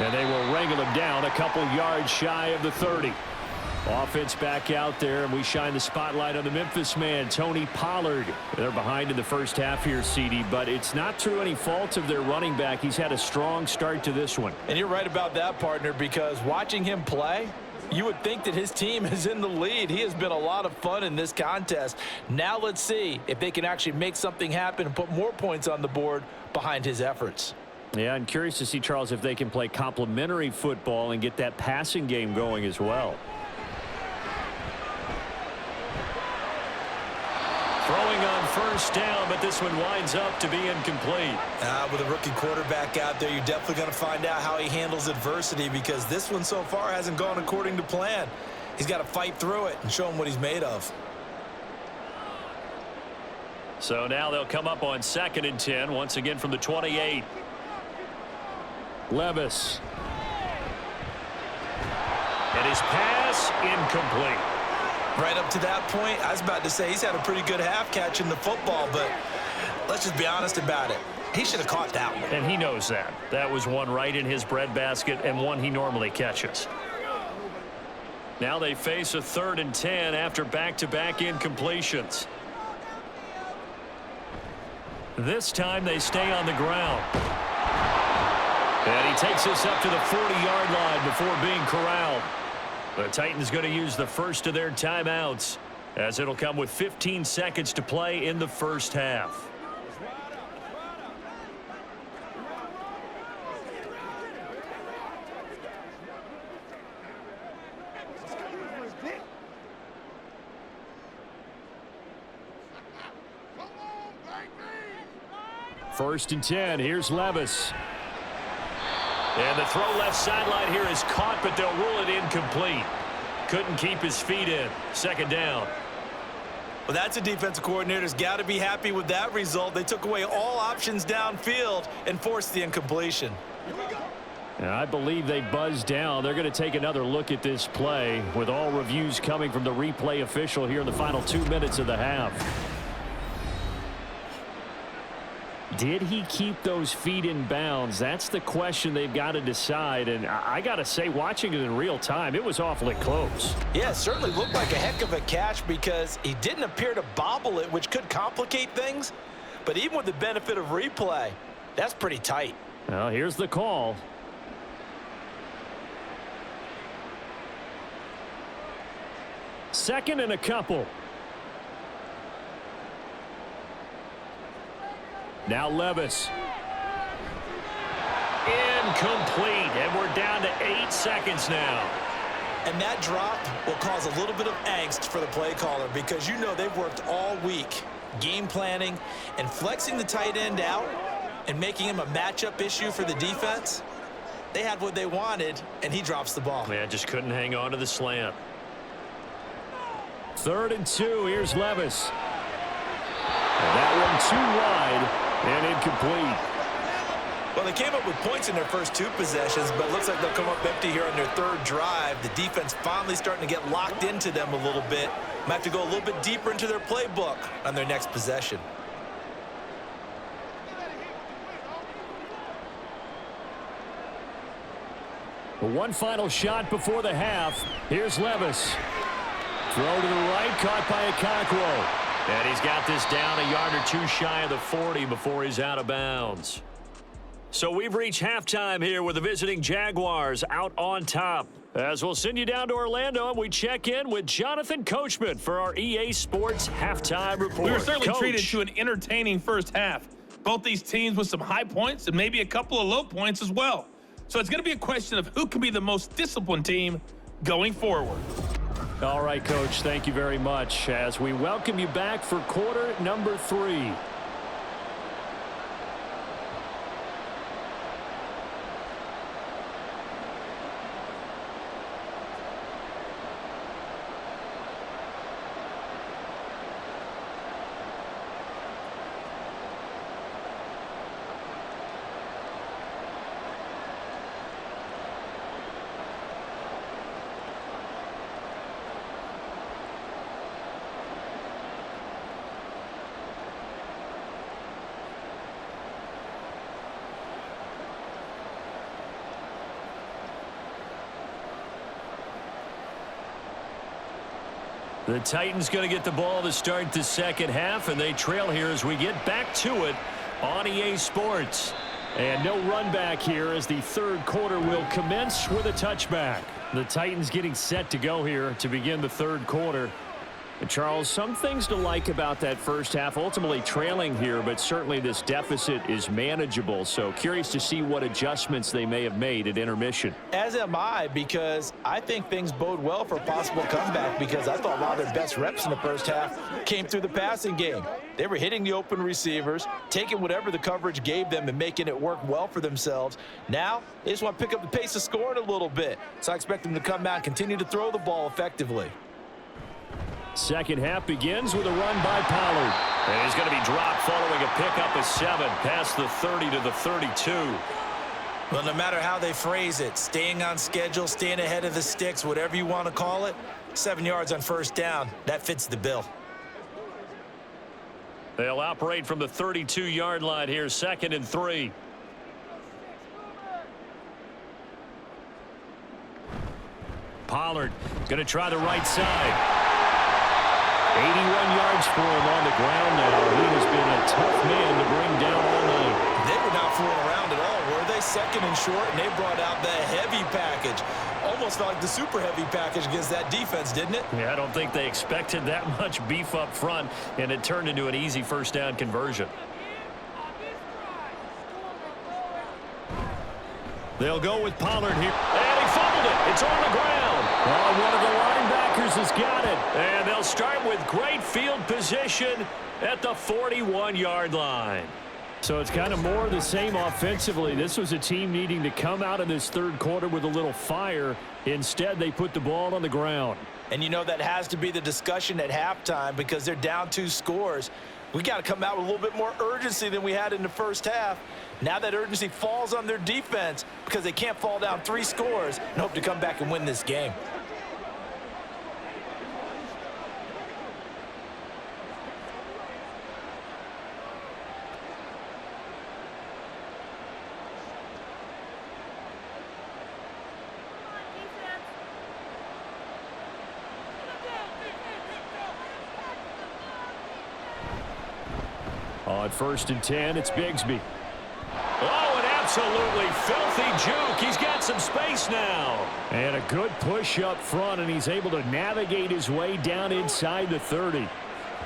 And they will wrangle him down a couple yards shy of the 30. Offense back out there, and we shine the spotlight on the Memphis man, Tony Pollard. They're behind in the first half here, CD, but it's not through any fault of their running back. He's had a strong start to this one. And you're right about that, partner, because watching him play, you would think that his team is in the lead. He has been a lot of fun in this contest. Now let's see if they can actually make something happen and put more points on the board behind his efforts. Yeah, I'm curious to see, Charles, if they can play complementary football and get that passing game going as well. Throwing on first down, but this one winds up to be incomplete. With a rookie quarterback out there, you're definitely going to find out how he handles adversity, because this one so far hasn't gone according to plan. He's got to fight through it and show him what he's made of. So now they'll come up on 2nd and 10, once again from the 28. Levis. And his pass incomplete. Right up to that point, I was about to say he's had a pretty good half catching the football, but let's just be honest about it. He should have caught that one. And he knows that. That was one right in his breadbasket and one he normally catches. Now they face a 3rd and 10 after back-to-back incompletions. This time they stay on the ground. And he takes this up to the 40-yard line before being corralled. The Titans going to use the first of their timeouts, as it'll come with 15 seconds to play in the first half. First and 10. Here's Levis. And the throw left sideline here is caught, but they'll rule it incomplete. Couldn't keep his feet in. 2nd down. Well, that's a defensive coordinator's got to be happy with that result. They took away all options downfield and forced the incompletion. And I believe they buzzed down. They're going to take another look at this play, with all reviews coming from the replay official here in the final 2 minutes of the half. Did he keep those feet in bounds? That's the question they've got to decide. And I got to say, watching it in real time, it was awfully close. Yeah, it certainly looked like a heck of a catch, because he didn't appear to bobble it, which could complicate things. But even with the benefit of replay, that's pretty tight. Well, here's the call. Second and a couple. Now Levis. Incomplete, and we're down to 8 seconds now. And that drop will cause a little bit of angst for the play caller, because you know they've worked all week game planning and flexing the tight end out and making him a matchup issue for the defense. They had what they wanted, and he drops the ball. Man, just couldn't hang on to the slant. 3rd and 2. Here's Levis. And that one too wide and incomplete. Well, they came up with points in their first 2 possessions, but it looks like they'll come up empty here on their 3rd drive. The defense finally starting to get locked into them a little bit. Might have to go a little bit deeper into their playbook on their next possession. One final shot before the half. Here's Levis. Throw to the right, caught by Okonkwo. And he's got this down a yard or 2 shy of the 40 before he's out of bounds. So we've reached halftime here with the visiting Jaguars out on top. As we'll send you down to Orlando, and we check in with Jonathan Coachman for our EA Sports Halftime Report. We were certainly Coach. treated to an entertaining first half. Both these teams with some high points and maybe a couple of low points as well. So it's going to be a question of who can be the most disciplined team going forward. All right, Coach, thank you very much as we welcome you back for quarter number 3. The Titans going to get the ball to start the second half, and they trail here as we get back to it on EA Sports. And no run back here as the 3rd quarter will commence with a touchback. The Titans getting set to go here to begin the 3rd quarter. And Charles, some things to like about that first half. Ultimately trailing here, but certainly this deficit is manageable. So curious to see what adjustments they may have made at intermission. As am I, because I think things bode well for a possible comeback, because I thought a lot of their best reps in the first half came through the passing game. They were hitting the open receivers, taking whatever the coverage gave them and making it work well for themselves. Now, they just want to pick up the pace of scoring a little bit. So I expect them to come out and continue to throw the ball effectively. Second half begins with a run by Pollard. And he's going to be dropped following a pickup of 7 past the 30 to the 32. Well, no matter how they phrase it, staying on schedule, staying ahead of the sticks, whatever you want to call it, 7 yards on first down, that fits the bill. They'll operate from the 32-yard line here, 2nd and 3. Pollard going to try the right side. 81 yards for him on the ground now. He has been a tough man to bring down all night. They were not fooling around at all, were they? 2nd and short, and they brought out the heavy package. Almost like the super heavy package against that defense, didn't it? Yeah, I don't think they expected that much beef up front, and it turned into an easy first down conversion. They'll go with Pollard here. And he fumbled it. It's on the ground. Oh, one of the linebackers has got it. And they'll start with great field position at the 41-yard line. So it's kind of more of the same offensively. This was a team needing to come out in this third quarter with a little fire. Instead, they put the ball on the ground. And you know that has to be the discussion at halftime, because they're down 2 scores. We got to come out with a little bit more urgency than we had in the first half. Now that urgency falls on their defense, because they can't fall down 3 scores and hope to come back and win this game. On 1st and 10, it's Bigsby. Oh, an absolutely filthy juke. He's got some space now. And a good push up front, and he's able to navigate his way down inside the 30.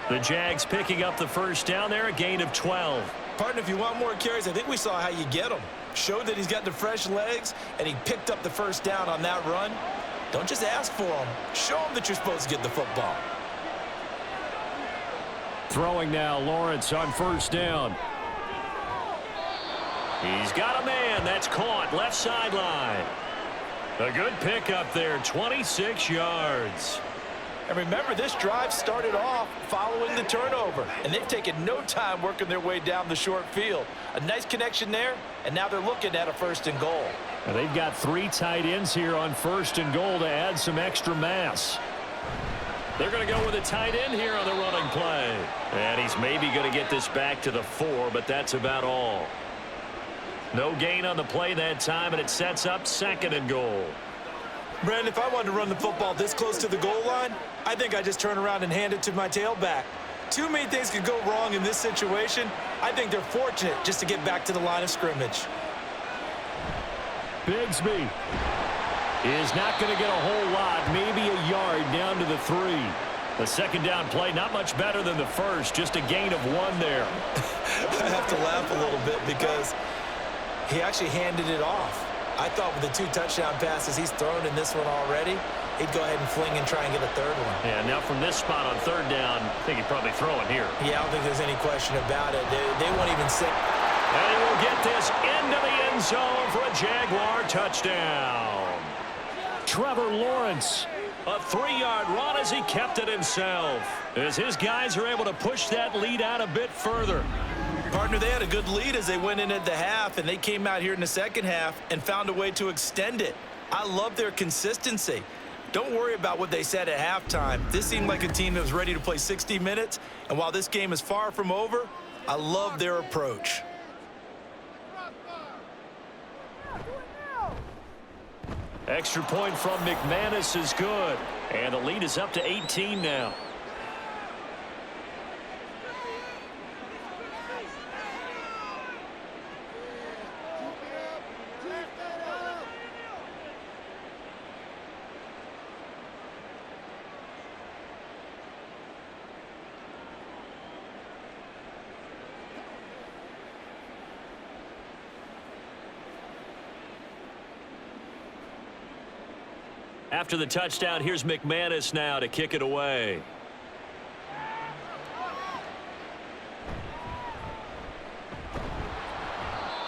The Jags picking up the first down there, a gain of 12. Partner, if you want more carries, I think we saw how you get them. Showed that he's got the fresh legs, and he picked up the first down on that run. Don't just ask for them. Show them that you're supposed to get the football. Throwing now, Lawrence on 1st down. He's got a man. That's caught. Left sideline. A good pickup there, 26 yards. And remember, this drive started off following the turnover, and they've taken no time working their way down the short field. A nice connection there, and now they're looking at a 1st and goal. Now they've got 3 tight ends here on 1st and goal to add some extra mass. They're going to go with a tight end here on the running play. And he's maybe going to get this back to the 4, but that's about all. No gain on the play that time, and it sets up 2nd and goal. Brandon, if I wanted to run the football this close to the goal line, I think I just turn around and hand it to my tailback. Too many things could go wrong in this situation. I think they're fortunate just to get back to the line of scrimmage. Bigsby is not going to get a whole lot, maybe a yard down to the 3. The 2nd down play, not much better than the first, just a gain of 1 there. I have to laugh a little bit because he actually handed it off. I thought with the 2 touchdown passes he's thrown in this one already, he'd go ahead and fling and try and get a 3rd one. Yeah, now from this spot on 3rd down, I think he'd probably throw it here. Yeah, I don't think there's any question about it. They won't even say. And he will get this into the end zone for a Jaguar touchdown. Trevor Lawrence. A 3-yard run as he kept it himself. As his guys are able to push that lead out a bit further. Partner, they had a good lead as they went in at the half, and they came out here in the second half and found a way to extend it. I love their consistency. Don't worry about what they said at halftime. This seemed like a team that was ready to play 60 minutes, and while this game is far from over, I love their approach. Extra point from McManus is good. And the lead is up to 18 now. After the touchdown, here's McManus now to kick it away.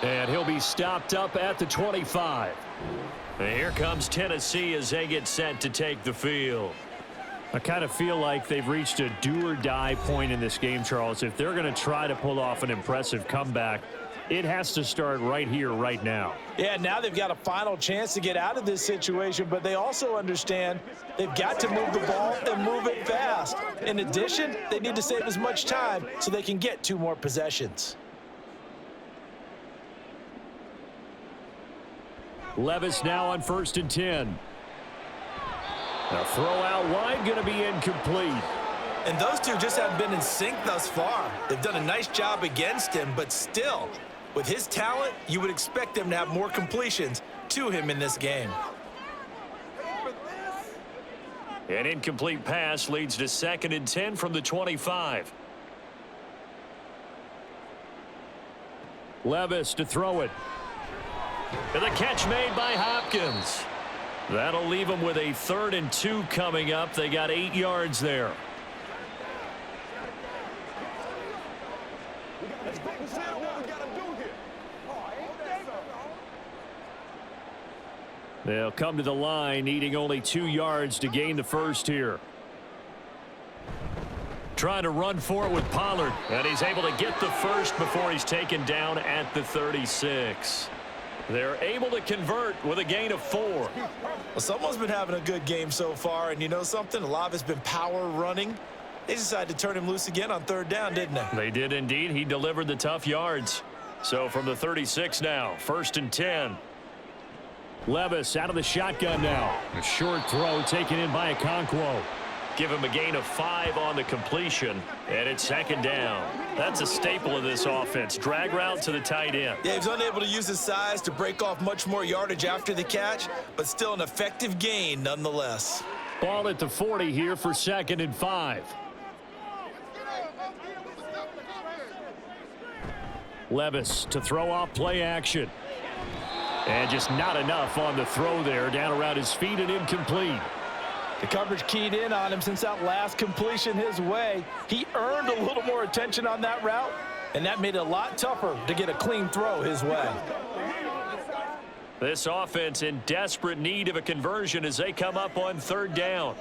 And he'll be stopped up at the 25. And here comes Tennessee as they get set to take the field. I kind of feel like they've reached a do-or-die point in this game, Charles. If they're going to try to pull off an impressive comeback, it has to start right here, right now. Yeah, now they've got a final chance to get out of this situation, but they also understand they've got to move the ball and move it fast. In addition, they need to save as much time so they can get 2 more possessions. Levis now on 1st and 10. A throw out wide, going to be incomplete. And those two just haven't been in sync thus far. They've done a nice job against him, but still, with his talent, you would expect them to have more completions to him in this game. An incomplete pass leads to 2nd and 10 from the 25. Levis to throw it. And the catch made by Hopkins. That'll leave them with a 3rd and 2 coming up. They got 8 yards there. They'll come to the line, needing only 2 yards to gain the first here. Trying to run for it with Pollard. And he's able to get the first before he's taken down at the 36. They're able to convert with a gain of 4. Well, someone's been having a good game so far, and you know something? A lot of it's been power running. They decided to turn him loose again on 3rd down, didn't they? They did indeed. He delivered the tough yards. So from the 36 now, 1st and 10. Levis out of the shotgun now. A short throw taken in by Okonkwo. Give him a gain of 5 on the completion, and it's 2nd down. That's a staple of this offense. Drag route to the tight end. Yeah, he's unable to use his size to break off much more yardage after the catch, but still an effective gain nonetheless. Ball at the 40 here for 2nd and 5. Levis to throw off play action. And just not enough on the throw there. Down around his feet and incomplete. The coverage keyed in on him since that last completion his way. He earned a little more attention on that route, and that made it a lot tougher to get a clean throw his way. This offense in desperate need of a conversion as they come up on 3rd down.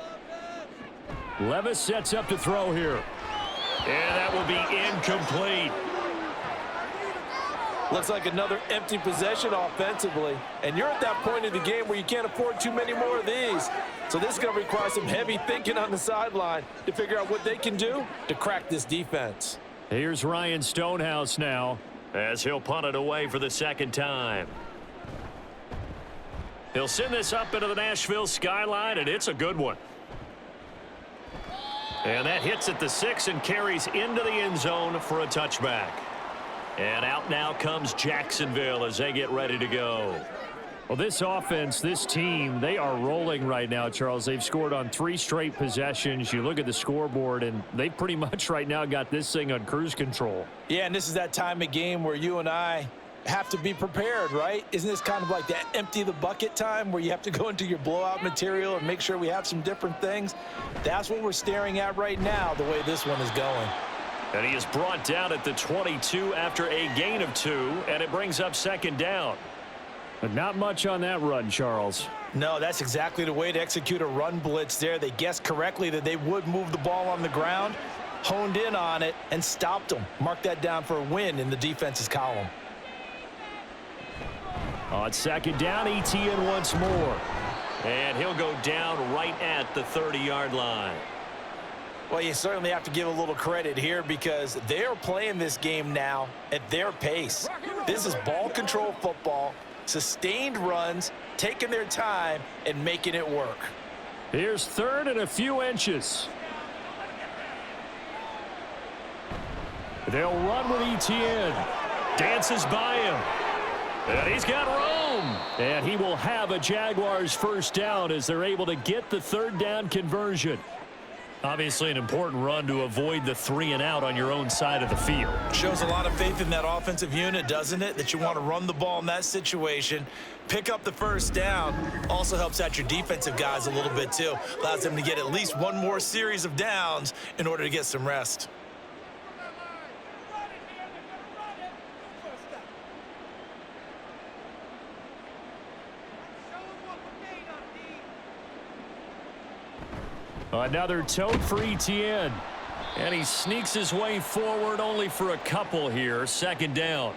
Levis sets up to throw here. And that will be incomplete. Looks like another empty possession offensively. And you're at that point in the game where you can't afford too many more of these. So this is going to require some heavy thinking on the sideline to figure out what they can do to crack this defense. Here's Ryan Stonehouse now, as he'll punt it away for the 2nd time. He'll send this up into the Nashville skyline, and it's a good one. And that hits at the 6 and carries into the end zone for a touchback. And out now comes Jacksonville as they get ready to go. Well, this offense, this team, they are rolling right now, Charles. They've scored on 3 straight possessions. You look at the scoreboard, and they pretty much right now got this thing on cruise control. Yeah, and this is that time of game where you and I have to be prepared, right? Isn't this kind of like that empty the bucket time where you have to go into your blowout material and make sure we have some different things? That's what we're staring at right now, the way this one is going. And he is brought down at the 22 after a gain of 2, and it brings up 2nd down. But not much on that run, Charles. No, that's exactly the way to execute a run blitz there. They guessed correctly that they would move the ball on the ground, honed in on it, and stopped them. Mark that down for a win in the defense's column. On 2nd down, ETN once more. And he'll go down right at the 30-yard line. Well, you certainly have to give a little credit here because they are playing this game now at their pace. This is ball control football, sustained runs, taking their time, and making it work. Here's 3rd and a few inches. They'll run with ETN. Dances by him. And he's got room. And he will have a Jaguars 1st down as they're able to get the 3rd down conversion. Obviously an important run to avoid the 3-and-out on your own side of the field. Shows a lot of faith in that offensive unit, doesn't it? That you want to run the ball in that situation, pick up the first down. Also helps out your defensive guys a little bit too. Allows them to get at least one more series of downs in order to get some rest. Another tote for Etienne. And he sneaks his way forward only for a couple here. Second down.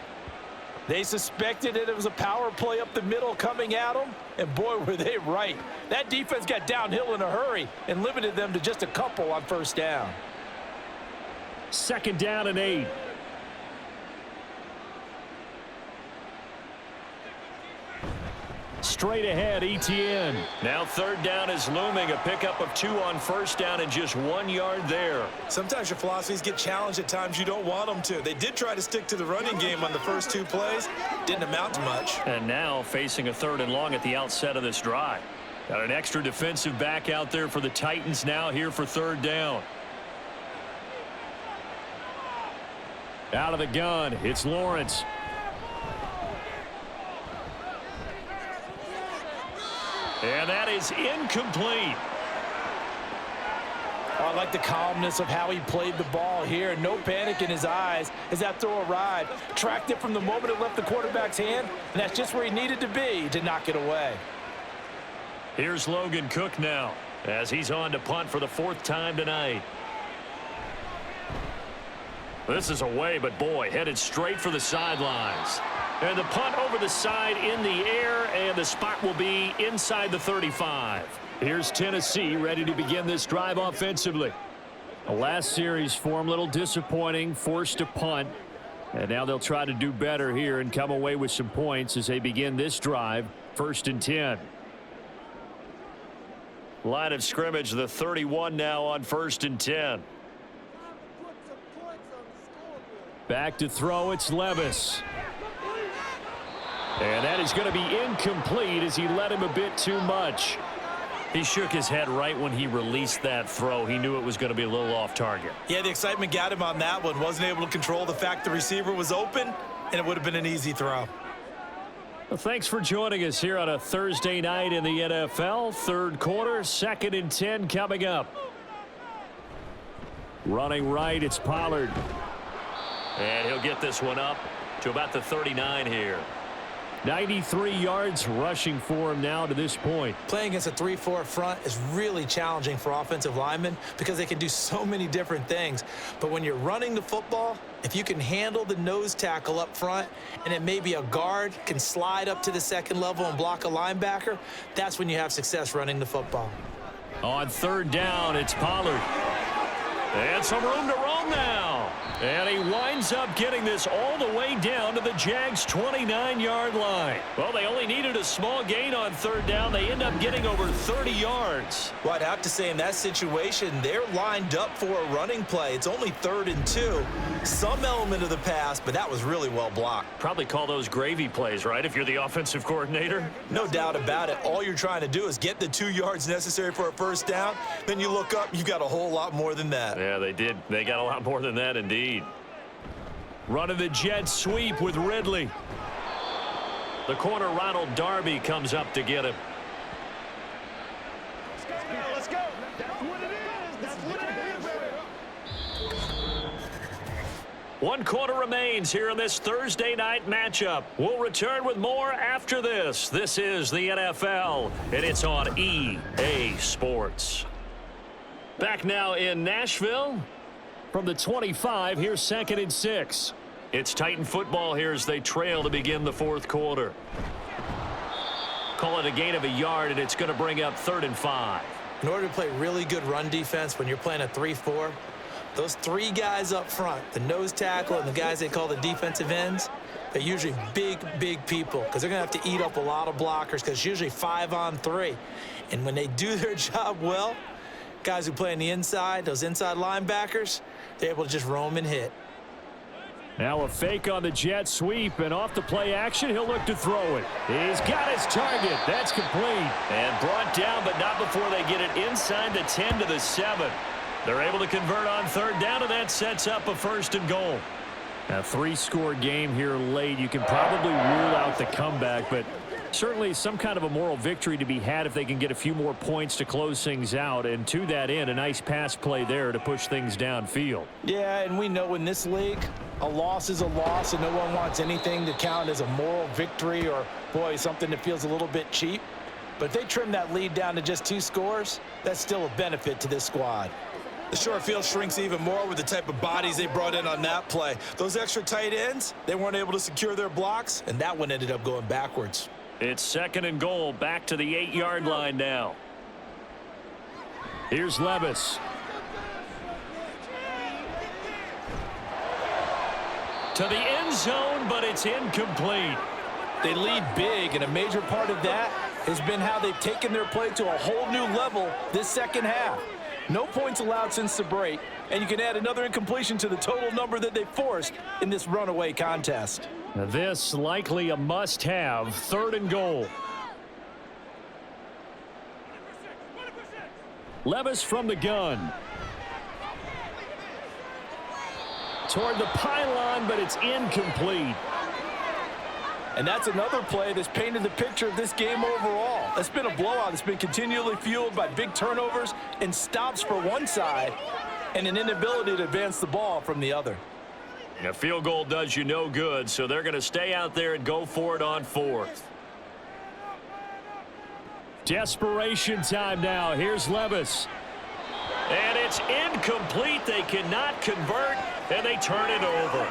They suspected that it was a power play up the middle coming at them, and boy, were they right. That defense got downhill in a hurry and limited them to just a couple on first down. Second down and 8. Straight ahead, Etienne. Now third down is looming. A pickup of 2 on first down and just 1 yard there. Sometimes your philosophies get challenged at times you don't want them to. They did try to stick to the running game on the first 2 plays. Didn't amount to much. And now facing a 3rd and long at the outset of this drive. Got an extra defensive back out there for the Titans now here for third down. Out of the gun, it's Lawrence. And that is incomplete. Oh, I like the calmness of how he played the ball here. No panic in his eyes as that throw arrived. Tracked it from the moment it left the quarterback's hand, and that's just where he needed to be to knock it away. Here's Logan Cook now as he's on to punt for the 4th time tonight. This is away, but boy, headed straight for the sidelines. And the punt over the side in the air, and the spot will be inside the 35. Here's Tennessee ready to begin this drive offensively. The last series for them, a little disappointing, forced to punt. And now they'll try to do better here and come away with some points as they begin this drive, 1st and 10. Line of scrimmage, the 31 now on 1st and 10. Back to throw, it's Levis. And that is going to be incomplete as he led him a bit too much. He shook his head right when he released that throw. He knew it was going to be a little off target. Yeah, the excitement got him on that one. Wasn't able to control the fact the receiver was open, and it would have been an easy throw. Well, thanks for joining us here on a Thursday night in the NFL. 3rd quarter, 2nd and 10 coming up. Running right, it's Pollard. And he'll get this one up to about the 39 here. 93 yards rushing for him now to this point. Playing against a 3-4 front is really challenging for offensive linemen because they can do so many different things. But when you're running the football, if you can handle the nose tackle up front and then maybe a guard can slide up to the 2nd level and block a linebacker, that's when you have success running the football. On 3rd down, it's Pollard. And some room to roam now. And he winds up getting this all the way down to the Jags' 29-yard line. Well, they only needed a small gain on 3rd down. They end up getting over 30 yards. Well, I'd have to say in that situation, they're lined up for a running play. It's only 3rd and 2. Some element of the pass, but that was really well blocked. Probably call those gravy plays, right, if you're the offensive coordinator? No doubt about it. All you're trying to do is get the 2 yards necessary for a first down. Then you look up, you got a whole lot more than that. Yeah, they did. They got a lot more than that, indeed. Running the jet sweep with Ridley. The corner, Ronald Darby, comes up to get him. Let's go. That's what it is. That's what it is. 1 quarter remains here in this Thursday night matchup. We'll return with more after this. This is the NFL, and it's on EA Sports. Back now in Nashville. From the 25, here's 2nd and 6. It's Titan football here as they trail to begin the 4th quarter. Call it a gain of a yard, and it's going to bring up 3rd and 5. In order to play really good run defense when you're playing a 3-4, those 3 guys up front, the nose tackle and the guys they call the defensive ends, they're usually big people because they're going to have to eat up a lot of blockers because it's usually 5 on 3. And when they do their job well, guys who play on the inside, those inside linebackers, they're able to just roam and hit. Now a fake on the jet sweep, and off the play action, he'll look to throw it. He's got his target. That's complete. And brought down, but not before they get it inside the 10 to the 7. They're able to convert on third down, and that sets up a 1st and goal. A 3-score game here late. You can probably rule out the comeback, but certainly some kind of a moral victory to be had if they can get a few more points to close things out. And to that end, a nice pass play there to push things downfield. Yeah, and we know in this league, a loss is a loss, and no one wants anything to count as a moral victory or, boy, something that feels a little bit cheap. But if they trim that lead down to just 2 scores, that's still a benefit to this squad. The short field shrinks even more with the type of bodies they brought in on that play. Those extra tight ends, they weren't able to secure their blocks, And that one ended up going backwards. It's 2nd and goal, back to the 8-yard line now. Here's Levis. To the end zone, but it's incomplete. They lead big, and a major part of that has been how they've taken their play to a whole new level this second half. No points allowed since the break, and you can add another incompletion to the total number that they forced in this runaway contest. Now this likely a must-have, 3rd and goal. Levis from the gun. Toward the pylon, but it's incomplete. And that's another play that's painted the picture of this game overall. It's been a blowout. It's been continually fueled by big turnovers and stops for one side and an inability to advance the ball from the other. A field goal does you no good, so they're going to stay out there and go for it on 4th. Desperation time now. Here's Levis. And it's incomplete. They cannot convert, and they turn it over.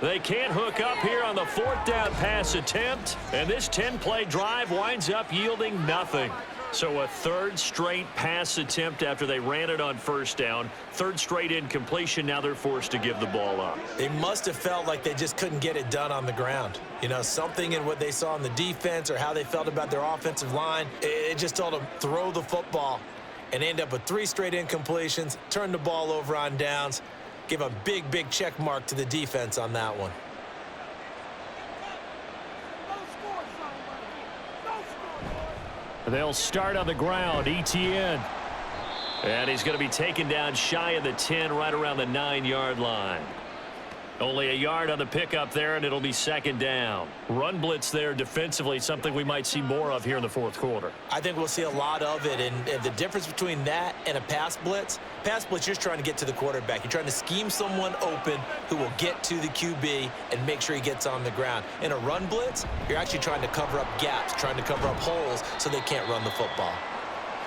They can't hook up here on the 4th down pass attempt, and this 10-play drive winds up yielding nothing. So a 3rd straight pass attempt after they ran it on 1st down. 3rd straight incompletion. Now they're forced to give the ball up. They must have felt like they just couldn't get it done on the ground. You know, something in what they saw in the defense or how they felt about their offensive line, it just told them throw the football and end up with 3 straight incompletions, turn the ball over on downs. Give a big, big check mark to the defense on that one. They'll start on the ground. ETN. And he's going to be taken down shy of the 10, right around the 9-yard line. Only a yard on the pickup there, and it'll be 2nd down. Run blitz there defensively, something we might see more of here in the 4th quarter. I think we'll see a lot of it, and the difference between that and a pass blitz, you're just trying to get to the quarterback. You're trying to scheme someone open who will get to the QB and make sure he gets on the ground. In a run blitz, you're actually trying to cover up gaps, trying to cover up holes so they can't run the football.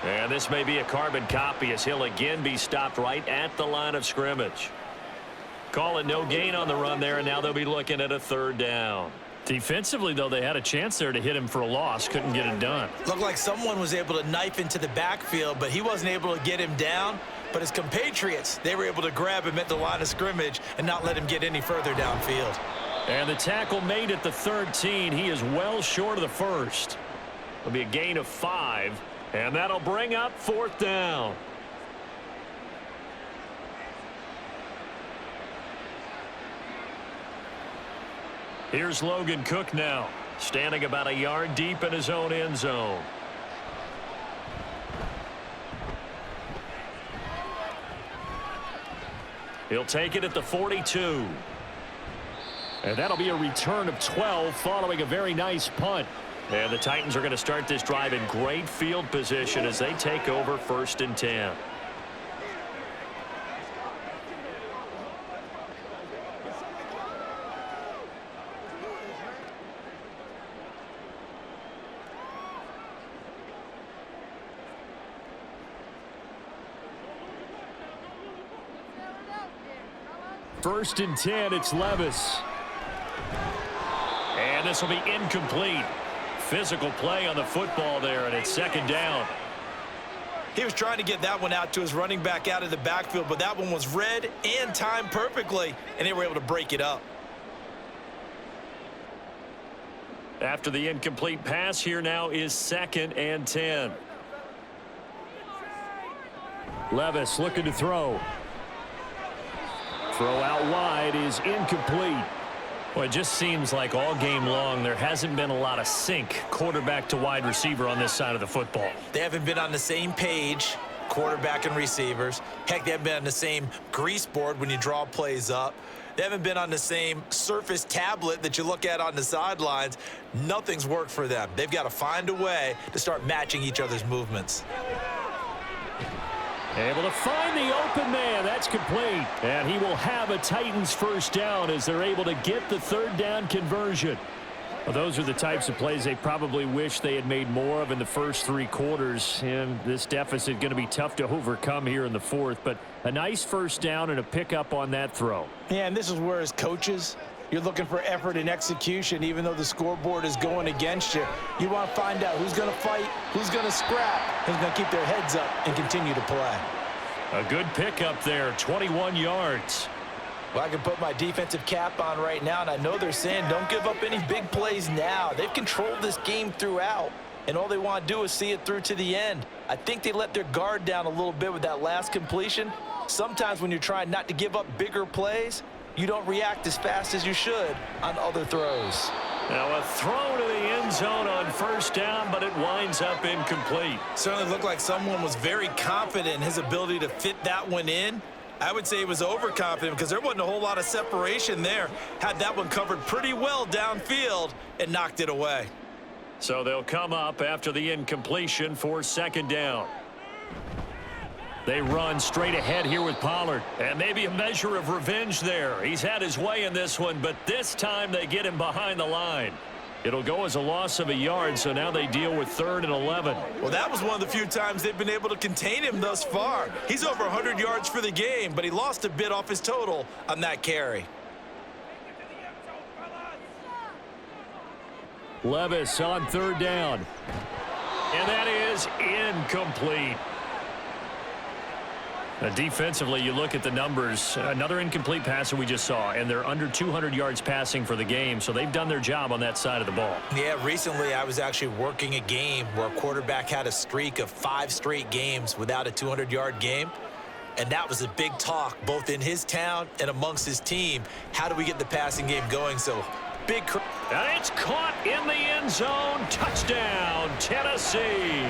And this may be a carbon copy as he'll again be stopped right at the line of scrimmage. Calling no gain on the run there, and now they'll be looking at a 3rd down. Defensively, though, they had a chance there to hit him for a loss. Couldn't get it done. Looked like someone was able to knife into the backfield, but he wasn't able to get him down. But his compatriots, they were able to grab him at the line of scrimmage and not let him get any further downfield. And the tackle made at the 13. He is well short of the 1st. It'll be a gain of 5, and that'll bring up 4th down. Here's Logan Cook now, standing about a yard deep in his own end zone. He'll take it at the 42. And that'll be a return of 12 following a very nice punt. And the Titans are going to start this drive in great field position as they take over 1st and 10. First and 10, it's Levis. And this will be incomplete. Physical play on the football there, and it's 2nd down. He was trying to get that one out to his running back out of the backfield, but that one was read and timed perfectly, and they were able to break it up. After the incomplete pass, here now is 2nd and 10. Levis looking to throw. Throw out wide is incomplete. Well, it just seems like all game long there hasn't been a lot of sync quarterback to wide receiver on this side of the football. They haven't been on the same page. quarterback and receivers. Heck, they haven't been on the same grease board when you draw plays up. They haven't been on the same Surface tablet that you look at on the sidelines. Nothing's worked for them. They've got to find a way to start matching each other's movements. Able to find the open man. That's complete. And he will have a Titans first down as they're able to get the third down conversion. Well, those are the types of plays they probably wish they had made more of in the first 3 quarters. And this deficit going to be tough to overcome here in the fourth. But a nice first down and a pickup on that throw. Yeah, and this is where as coaches, you're looking for effort and execution, even though the scoreboard is going against you. You want to find out who's going to fight, who's going to scrap, who's going to keep their heads up and continue to play. A good pickup there, 21 yards. Well, I can put my defensive cap on right now, and I know they're saying don't give up any big plays now. They've controlled this game throughout, and all they want to do is see it through to the end. I think they let their guard down a little bit with that last completion. Sometimes when you're trying not to give up bigger plays, you don't react as fast as you should on other throws. Now a throw to the end zone on first down, but it winds up incomplete. Certainly looked like someone was very confident in his ability to fit that one in. I would say he was overconfident because there wasn't a whole lot of separation there. Had that one covered pretty well downfield and knocked it away. So they'll come up after the incompletion for second down. They run straight ahead here with Pollard. And maybe a measure of revenge there. He's had his way in this one, but this time they get him behind the line. It'll go as a loss of a yard, so now they deal with 3rd and 11. Well, that was one of the few times they've been able to contain him thus far. He's over 100 yards for the game, but he lost a bit off his total on that carry. Levis on 3rd down. And that is incomplete. Defensively, you look at the numbers. Another incomplete pass that we just saw, and they're under 200 yards passing for the game, so they've done their job on that side of the ball. Yeah, recently I was actually working a game where a quarterback had a streak of 5 straight games without a 200-yard game, and that was a big talk both in his town and amongst his team. How do we get the passing game going? So big. And it's caught in the end zone. Touchdown, Tennessee.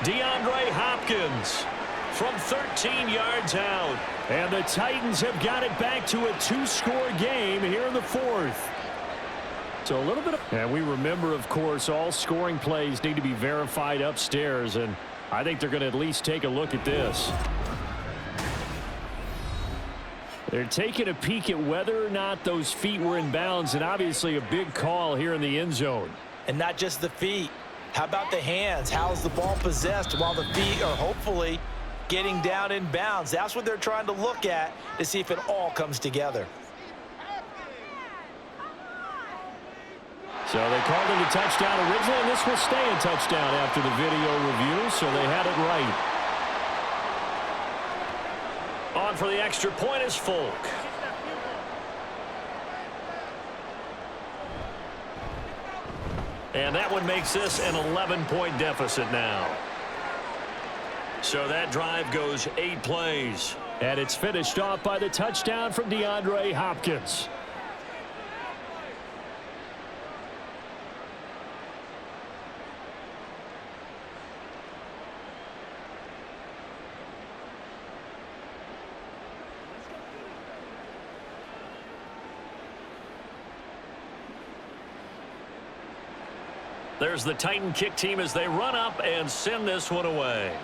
DeAndre Hopkins from 13 yards out. And the Titans have got it back to a 2-score game here in the 4th. So a little bit of... And we remember, of course, all scoring plays need to be verified upstairs. And I think they're going to at least take a look at this. They're taking a peek at whether or not those feet were in bounds. And obviously a big call here in the end zone. And not just the feet. How about the hands? How's the ball possessed while the feet are hopefully getting down in bounds? That's what they're trying to look at to see if it all comes together. So they called it a touchdown originally, and this will stay a touchdown after the video review, so they had it right. On for the extra point is Folk. And that one makes this an 11-point deficit now. So that drive goes 8 plays. And it's finished off by the touchdown from DeAndre Hopkins. There's the Titan kick team as they run up and send this one away.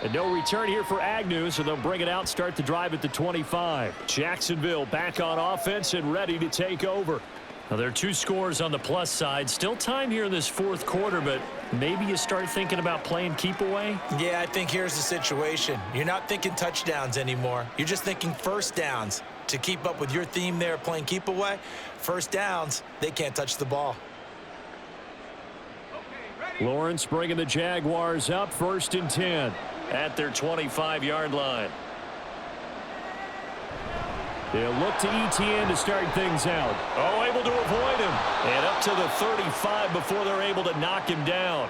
And no return here for Agnew, so they'll bring it out, start the drive at the 25. Jacksonville back on offense and ready to take over. Now, there are 2 scores on the plus side. Still time here in this 4th quarter, but maybe you start thinking about playing keep away? Yeah, I think here's the situation. You're not thinking touchdowns anymore. You're just thinking first downs. To keep up with your theme there, playing keep away, first downs, they can't touch the ball. Lawrence bringing the Jaguars up, 1st and 10 at their 25-yard line. They'll look to ETN to start things out. Oh, able to avoid him. And up to the 35 before they're able to knock him down.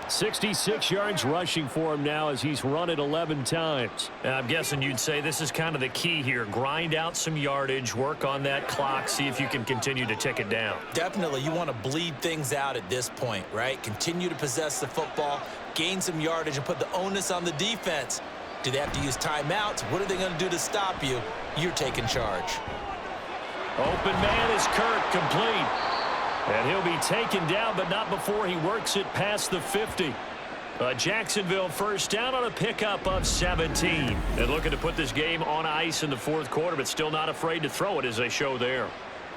66 yards rushing for him now as he's run it 11 times. I'm guessing you'd say this is kind of the key here. Grind out some yardage, work on that clock, see if you can continue to tick it down. Definitely, you want to bleed things out at this point, right? Continue to possess the football, gain some yardage, and put the onus on the defense. Do they have to use timeouts? What are they going to do to stop you? You're taking charge. Open man is Kirk, complete. And he'll be taken down, but not before he works it past the 50. Jacksonville first down on a pickup of 17. And looking to put this game on ice in the fourth quarter, but still not afraid to throw it as they show there.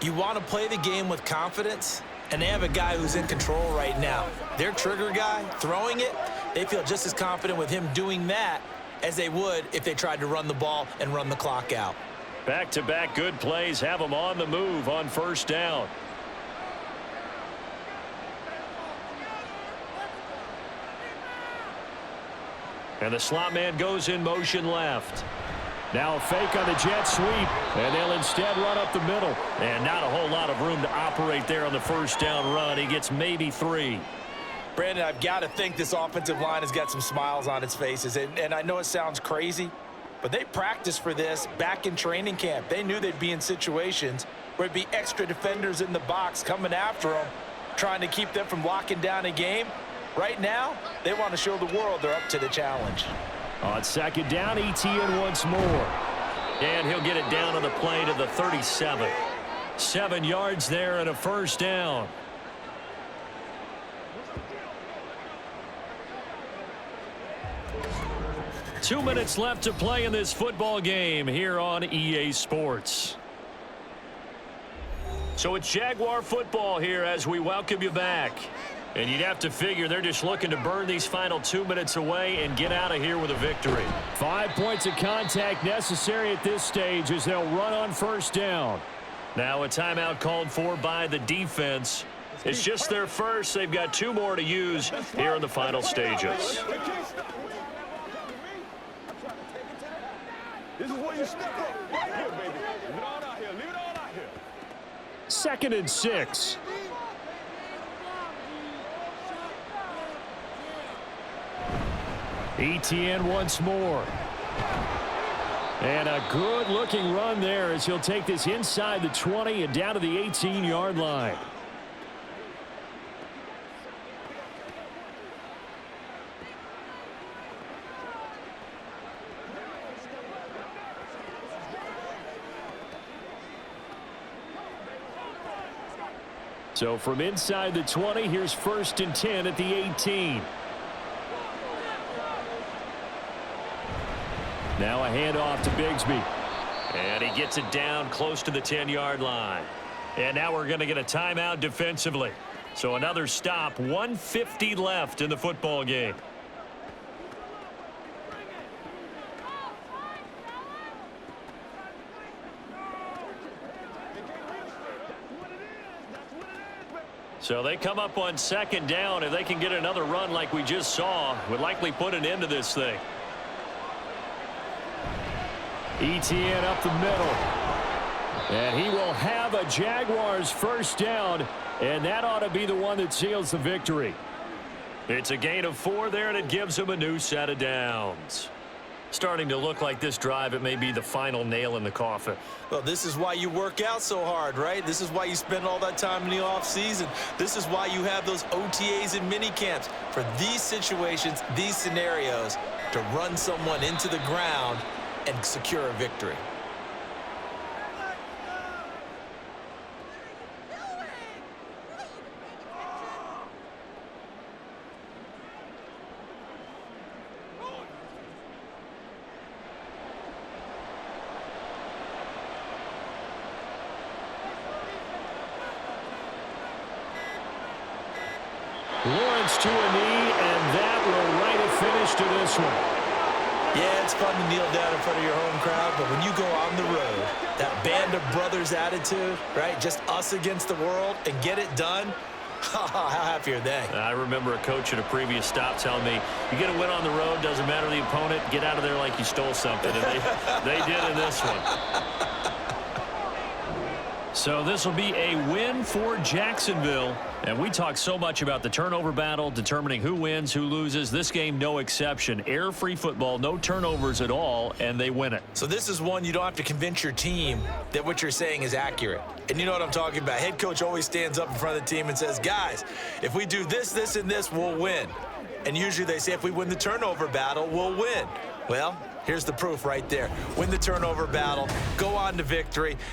You want to play the game with confidence, and they have a guy who's in control right now. Their trigger guy throwing it, they feel just as confident with him doing that as they would if they tried to run the ball and run the clock out. Back-to-back good plays have them on the move on first down. And the slot man goes in motion left. Now a fake on the jet sweep, and they'll instead run up the middle. And not a whole lot of room to operate there on the first down run. He gets maybe 3. Brandon, I've got to think this offensive line has got some smiles on its faces. And I know it sounds crazy, but they practiced for this back in training camp. They knew they'd be in situations where it'd be extra defenders in the box coming after them, trying to keep them from locking down a game. Right now, they want to show the world they're up to the challenge. On second down, ETN once more. And he'll get it down on the play to the 37. 7 yards there and a first down. Two minutes left to play in this football game here on EA Sports. So it's Jaguar football here as we welcome you back. And you'd have to figure they're just looking to burn these final 2 minutes away and get out of here with a victory. 5 points of contact necessary at this stage as they'll run on first down. Now a timeout called for by the defense. It's just their first. They've got 2 more to use here in the final stages. This is where you step up. Right here, baby. Leave it all out here. Leave it all out here. 2nd and 6. ETN once more. And a good-looking run there as he'll take this inside the 20 and down to the 18-yard line. So from inside the 20, here's 1st and 10 at the 18. Now a handoff to Bigsby. And he gets it down close to the 10-yard line. And now we're going to get a timeout defensively. So another stop, 1:50 left in the football game. So they come up on 2nd down. If they can get another run like we just saw, would likely put an end to this thing. ETN up the middle. And he will have a Jaguars first down, and that ought to be the one that seals the victory. It's a gain of 4 there, and it gives him a new set of downs. Starting to look like this drive, it may be the final nail in the coffin. Well, this is why you work out so hard, right? This is why you spend all that time in the offseason. This is why you have those OTAs and mini camps. For these situations, these scenarios, to run someone into the ground and secure a victory. Lawrence to a knee, and that will write a finish to this one. Yeah, it's fun to kneel down in front of your home crowd, but when you go on the road, that band of brothers attitude, right? Just us against the world and get it done. How happy are they? I remember a coach at a previous stop telling me, you get a win on the road, doesn't matter the opponent, get out of there like you stole something. And they did in this one. So this will be a win for Jacksonville. And we talk so much about the turnover battle, determining who wins, who loses. This game, no exception. Error-free football, no turnovers at all, and they win it. So this is one you don't have to convince your team that what you're saying is accurate. And you know what I'm talking about. Head coach always stands up in front of the team and says, guys, if we do this, this, and this, we'll win. And usually they say if we win the turnover battle, we'll win. Well, here's the proof right there. Win the turnover battle, go on to victory,